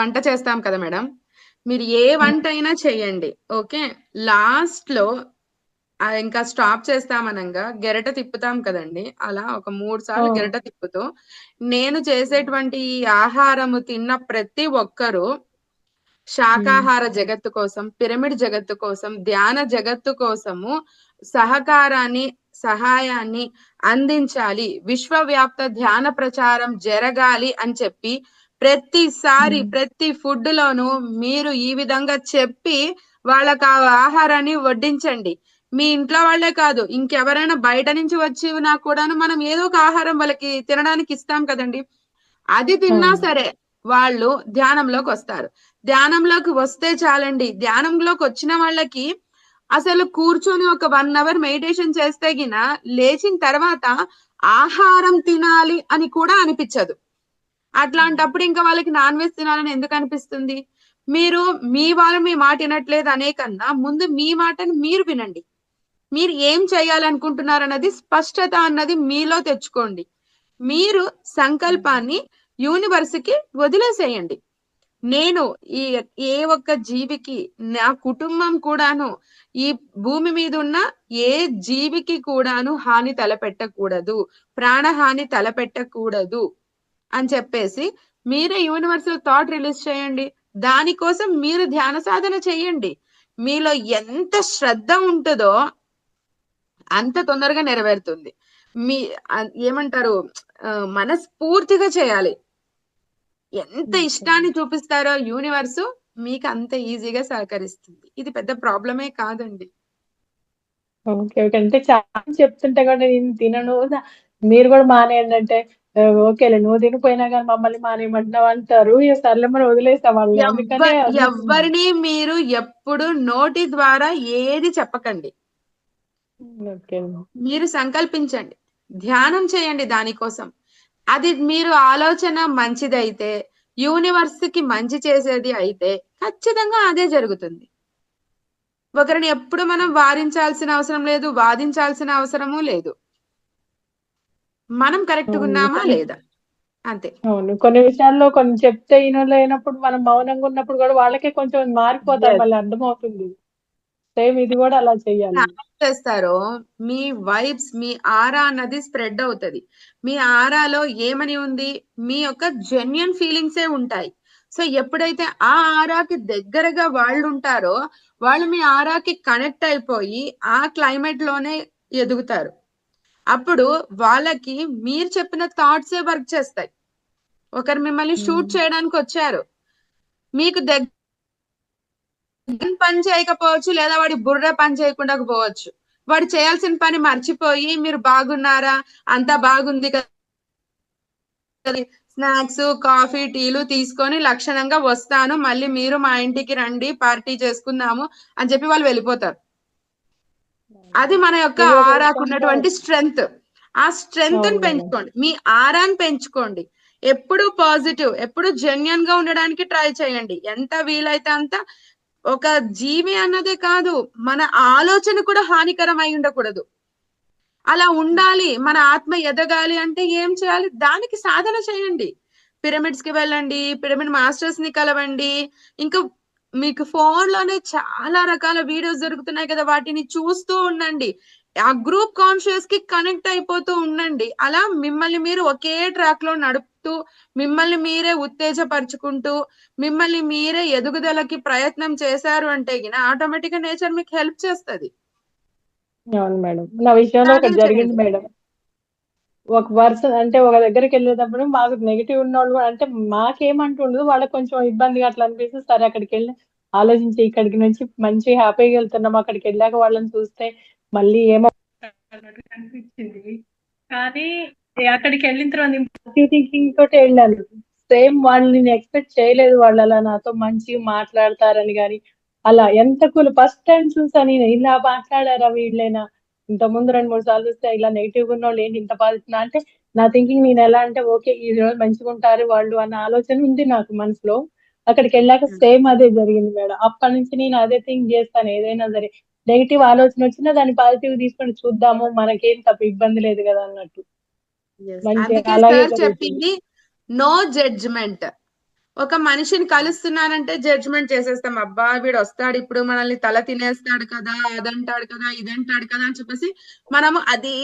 వంట చేస్తాం కదా మేడం, మీరు ఏ వంట అయినా చెయ్యండి, ఓకే. లాస్ట్ లో ఇంకా స్టాప్ చేస్తామనంగా గెరట తిప్పుతాం కదండి, అలా ఒక 3 సార్లు గెరట తిప్పుతూ నేను చేసేటువంటి ఈ ఆహారము తిన్న ప్రతి ఒక్కరూ శాకాహార జగత్తు కోసం, పిరమిడ్ జగత్తు కోసం, ధ్యాన జగత్తు కోసము సహాయాన్ని అందించాలి, విశ్వవ్యాప్త ధ్యాన ప్రచారం జరగాలి అని చెప్పి ప్రతిసారి ప్రతి ఫుడ్ లోను మీరు ఈ విధంగా చెప్పి వాళ్ళకి ఆ ఆహారాన్ని వడ్డించండి. మీ ఇంట్లో వాళ్ళే కాదు, ఇంకెవరైనా బయట నుంచి వచ్చి కూడాను మనం ఏదో ఒక ఆహారం వాళ్ళకి తినడానికి ఇస్తాం కదండి. అది తిన్నా సరే వాళ్ళు ధ్యానంలోకి వస్తారు. ధ్యానంలోకి వస్తే చాలండి. ధ్యానంలోకి వచ్చిన వాళ్ళకి అసలు కూర్చొని ఒక 1 అవర్ మెడిటేషన్ చేస్తే గిన లేచిన తర్వాత ఆహారం తినాలి అని కూడా అనిపించదు. అట్లాంటప్పుడు ఇంకా వాళ్ళకి నాన్ వెజ్ తినాలని ఎందుకు అనిపిస్తుంది? మీరు మీ వాళ్ళు మీ మాట వినట్లేదు అనే కన్నా ముందు మీ మాటను మీరు వినండి. మీరు ఏం చేయాలనుకుంటున్నారు అన్నది స్పష్టత అన్నది మీలో తెచ్చుకోండి. మీరు సంకల్పాన్ని యూనివర్స్కి వదిలేసేయండి. నేను ఈ ఏ ఒక్క జీవికి, నా కుటుంబం కూడాను, ఈ భూమి మీద ఉన్న ఏ జీవికి కూడాను హాని తలపెట్టకూడదు, ప్రాణహాని తలపెట్టకూడదు అని చెప్పేసి మీరే యూనివర్సల్ థాట్ రిలీజ్ చేయండి. దానికోసం మీరు ధ్యాన సాధన చేయండి. మీలో ఎంత శ్రద్ధ ఉంటుందో అంత తొందరగా నెరవేరుతుంది. మీ ఏమంటారు, మనస్ఫూర్తిగా చేయాలి. ఎంత ఇష్టాన్ని చూపిస్తారో యూనివర్స్ మీకు అంత ఈజీగా సహకరిస్తుంది. ఇది పెద్ద ప్రాబ్లమే కాదండి. Okay okay. అంటే చాలా చెప్తుంటే కూడా నేను తినను, మీరు కూడా మానేయండి అంటే ఓకేలే నువ్వు తినిపోయినా కానీ మమ్మల్ని మానేయమంటున్నావు అంటారు. సర్లే మనం వదిలేస్తాం వాళ్ళని. అందుకనే ఎవ్వరిని మీరు ఎప్పుడు నోటి ద్వారా ఏది చెప్పకండి. మీరు సంకల్పించండి, ధ్యానం చేయండి దానికోసం. అది మీరు ఆలోచన మంచిదైతే, యూనివర్స్ కి మంచి చేసేది అయితే ఖచ్చితంగా అదే జరుగుతుంది. ఒకరిని ఎప్పుడు మనం వారించాల్సిన అవసరం లేదు, వాదించాల్సిన అవసరము లేదు. మనం కరెక్ట్ ఉన్నామా లేదా అంతే. అవును, కొన్ని విషయాల్లో కొన్ని చెప్తే లేనప్పుడు మనం మౌనంగా ఉన్నప్పుడు కూడా వాళ్ళకే కొంచెం మారిపోతారు, మళ్ళీ అర్థమవుతుంది. సేమ్ ఇది కూడా అలా చెయ్యాలి. చేస్తారో మీ వైబ్స్, మీ ఆరా అన్నది స్ప్రెడ్ అవుతది. మీ ఆరాలో ఏమని ఉంది, మీ యొక్క జెన్యున్ ఫీలింగ్సే ఉంటాయి. సో ఎప్పుడైతే ఆ ఆరాకి దగ్గరగా వాళ్ళు ఉంటారో వాళ్ళు మీ ఆరాకి కనెక్ట్ అయిపోయి ఆ క్లైమేట్ లోనే ఎదుగుతారు. అప్పుడు వాళ్ళకి మీరు చెప్పిన థాట్సే వర్క్ చేస్తాయి. ఒకరు మిమ్మల్ని షూట్ చేయడానికి వచ్చారు, మీకు పని చేయకపోవచ్చు, లేదా వాడి బుర్ర పని చేయకుండా పోవచ్చు. వాడు చేయాల్సిన పని మర్చిపోయి మీరు బాగున్నారా, అంతా బాగుంది కదా, స్నాక్స్ కాఫీ టీలు తీసుకొని లక్షణంగా వస్తాను, మళ్ళీ మీరు మా ఇంటికి రండి పార్టీ చేసుకుందాము అని చెప్పి వాళ్ళు వెళ్ళిపోతారు. అది మన యొక్క ఆరాకున్నటువంటి స్ట్రెంగ్త్. ఆ స్ట్రెంగ్త్ ని పెంచుకోండి, మీ ఆరాన్ని పెంచుకోండి. ఎప్పుడు పాజిటివ్, ఎప్పుడు జెన్యున్ గా ఉండడానికి ట్రై చేయండి. ఎంత వీలైతే అంత. ఒక జీవి అన్నదే కాదు, మన ఆలోచన కూడా హానికరం అయి ఉండకూడదు. అలా ఉండాలి. మన ఆత్మ ఎదగాలి అంటే ఏం చేయాలి? దానికి సాధన చేయండి. పిరమిడ్స్ కి వెళ్ళండి, పిరమిడ్ మాస్టర్స్ ని కలవండి. ఇంకా మీకు ఫోన్ లోనే చాలా రకాల వీడియోస్ దొరుకుతున్నాయి కదా, వాటిని చూస్తూ ఉండండి. ఆ గ్రూప్ కాన్షియస్ కి కనెక్ట్ అయిపోతూ ఉండండి. అలా మిమ్మల్ని మీరు ఒకే ట్రాక్ లో నడుపుతూ, మిమ్మల్ని మీరే ఉత్తేజపరుచుకుంటూ, మిమ్మల్ని మీరే ఎదుగుదలకి ప్రయత్నం చేశారు అంటే గిన ఆటోమేటిక్ గా నేచర్ మీకు హెల్ప్ చేస్తుంది. అవును మేడం, నా విషయంలో ఒకటి జరిగింది మేడం. ఒక పర్సన్ అంటే ఒక దగ్గరికి వెళ్ళేటప్పుడు మాకు నెగిటివ్ ఉన్నోళ్ళు అంటే మాకేమంటుండదు, వాళ్ళకి కొంచెం ఇబ్బందిగా అట్లా అనిపిస్తుంది. సరే అక్కడికి వెళ్ళి ఆలోచించి ఇక్కడికి నుంచి మంచి హ్యాపీగా వెళ్తున్నాం, అక్కడికి వెళ్ళాక వాళ్ళని చూస్తే మళ్ళీ ఏమో అనిపించింది. కానీ అక్కడికి వెళ్ళిన తర్వాత పాజిటివ్ థింకింగ్ తోటి వెళ్ళాను. సేమ్ వాళ్ళు నేను ఎక్స్పెక్ట్ చేయలేదు వాళ్ళు అలా నాతో మంచిగా మాట్లాడతారని. కానీ అలా ఎంత కూల్, ఫస్ట్ టైం చూసాను నేను ఇలా మాట్లాడారా వీళ్ళైనా. ఇంత ముందు 2-3 సార్లు చూస్తే ఇలా నెగిటివ్ గా ఉన్న వాళ్ళు ఏంటి ఇంత బాధిస్తున్నా అంటే నా థింకింగ్ నేను ఎలా అంటే ఓకే ఈ రోజు మంచిగా ఉంటారు వాళ్ళు అన్న ఆలోచన ఉంది నాకు మనసులో. అక్కడికి వెళ్ళాక సేమ్ అదే జరిగింది మేడం. అప్పటి నుంచి నేను అదే థింక్ చేస్తాను, ఏదైనా సరే నెగిటివ్ ఆలోచన వచ్చినా దాన్ని పాజిటివ్ తీసుకొని చూద్దాము, మనకేం తప్ప ఇబ్బంది లేదు కదా అన్నట్టు. అందుకే సార్ చెప్పింది నో జడ్జ్మెంట్. ఒక మనిషిని కలుస్తున్నానంటే జడ్జ్మెంట్ చేసేస్తాం, అబ్బా వీడు వస్తాడు ఇప్పుడు మనల్ని తల తినేస్తాడు కదా, అదంటాడు కదా, ఇదంటాడు కదా అని చెప్పేసి మనము అదే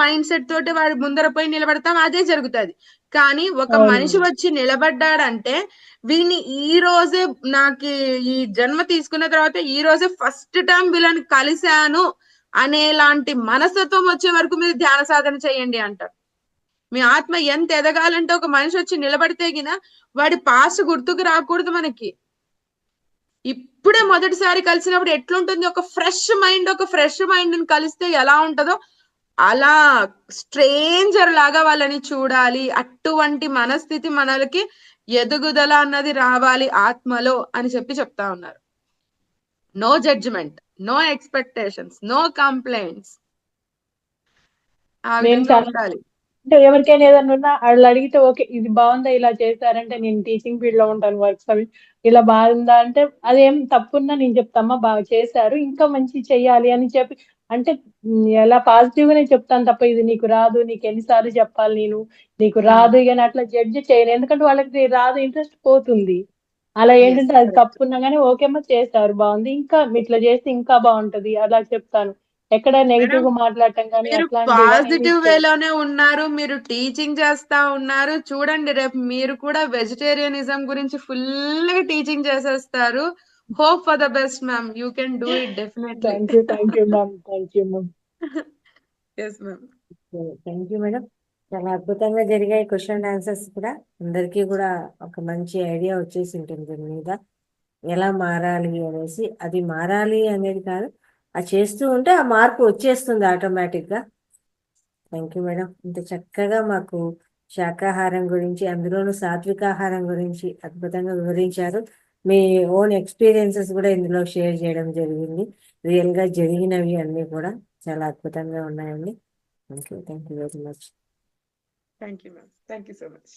మైండ్ సెట్ తోటి వాడు ముందర పోయి నిలబడతాం, అదే జరుగుతుంది. కానీ ఒక మనిషి వచ్చి నిలబడ్డాడంటే వీడిని ఈ రోజే, నాకు ఈ జన్మ తీసుకున్న తర్వాత ఈ రోజే ఫస్ట్ టైం వీళ్ళని కలిశాను అనేలాంటి మనస్తత్వం వచ్చే వరకు మీరు ధ్యాన సాధన చేయండి అంటారు. మీ ఆత్మ ఎంత ఎదగాలంటే ఒక మనిషి వచ్చి నిలబడితే గిన వాడి పాస్ గుర్తుకు రాకూడదు మనకి. ఇప్పుడే మొదటిసారి కలిసినప్పుడు ఎట్లుంటుంది, ఒక ఫ్రెష్ మైండ్ ని కలిస్తే ఎలా ఉంటుందో అలా స్ట్రేంజర్ లాగా వాళ్ళని చూడాలి. అటువంటి మనస్థితి మనకి ఎదుగుదల అన్నది రావాలి ఆత్మలో అని చెప్తా ఉన్నారు. No judgment, no expectations, no complaints. ఆ నేను విధంగా చాలా ఉండాలి. అంటే ఎవరికైనా ఏదైనా ఉన్నా వాళ్ళు అడిగితే ఓకే ఇది బాగుందా ఇలా చేశారంటే, నేను టీచింగ్ ఫీల్డ్ లో ఉంటాను, వర్క్స్ అవి ఇలా బాగుందా అంటే అదేం తప్పున్నా నేను చెప్తామా బాగా చేశారు ఇంకా మంచి చెయ్యాలి అని చెప్పి, అంటే ఎలా పాజిటివ్ గానే చెప్తాను తప్ప ఇది నీకు రాదు నీకు ఎన్నిసార్లు చెప్పాలి నేను నీకు రాదు కానీ అట్లా జడ్జి చేయను. ఎందుకంటే వాళ్ళకి రాదు, ఇంట్రెస్ట్ పోతుంది. అలా ఏంటంటే అది తప్పున్నా కానీ ఓకేమ్మా చేశారు బాగుంది ఇంకా ఇట్లా చేస్తే ఇంకా బాగుంటది అలా చెప్తాను. ఎక్కడ నెగిటివ్ గా మాట్లాడటం కానీ మీరు అట్లాంటివి కానీ పాజిటివ్ వేలోనే ఉన్నారు, మీరు టీచింగ్ చేస్తా ఉన్నారు. చూడండి రేపు మీరు కూడా వెజిటేరియనిజం గురించి ఫుల్ గా టీచింగ్ చేసేస్తారు. Hope for the best ma'am, you can do it definitely. Thank you ma'am. Yes ma'am. Thank you madam. చాలా అద్భుతంగా జరిగాయి క్వశ్చన్ అండ్ ఆన్సర్స్ కూడా. అందరికీ కూడా ఒక మంచి ఐడియా వచ్చేసి ఉంటుంది దీని మీద ఎలా మారాలి అనేసి. అది మారాలి అనేది కాదు, అది చేస్తూ ఉంటే ఆ మార్పు వచ్చేస్తుంది ఆటోమేటిక్గా. Thank you madam. ఇంత చక్కగా మాకు శాకాహారం గురించి, అందులోనూ సాత్వికాహారం గురించి అద్భుతంగా వివరించారు. మీ ఓన్ ఎక్స్పీరియన్సెస్ కూడా ఇందులో షేర్ చేయడం జరిగింది. రియల్గా జరిగినవి అన్నీ కూడా చాలా అద్భుతంగా ఉన్నాయండి. Thank you very much. Thank you ma'am. Thank you so much.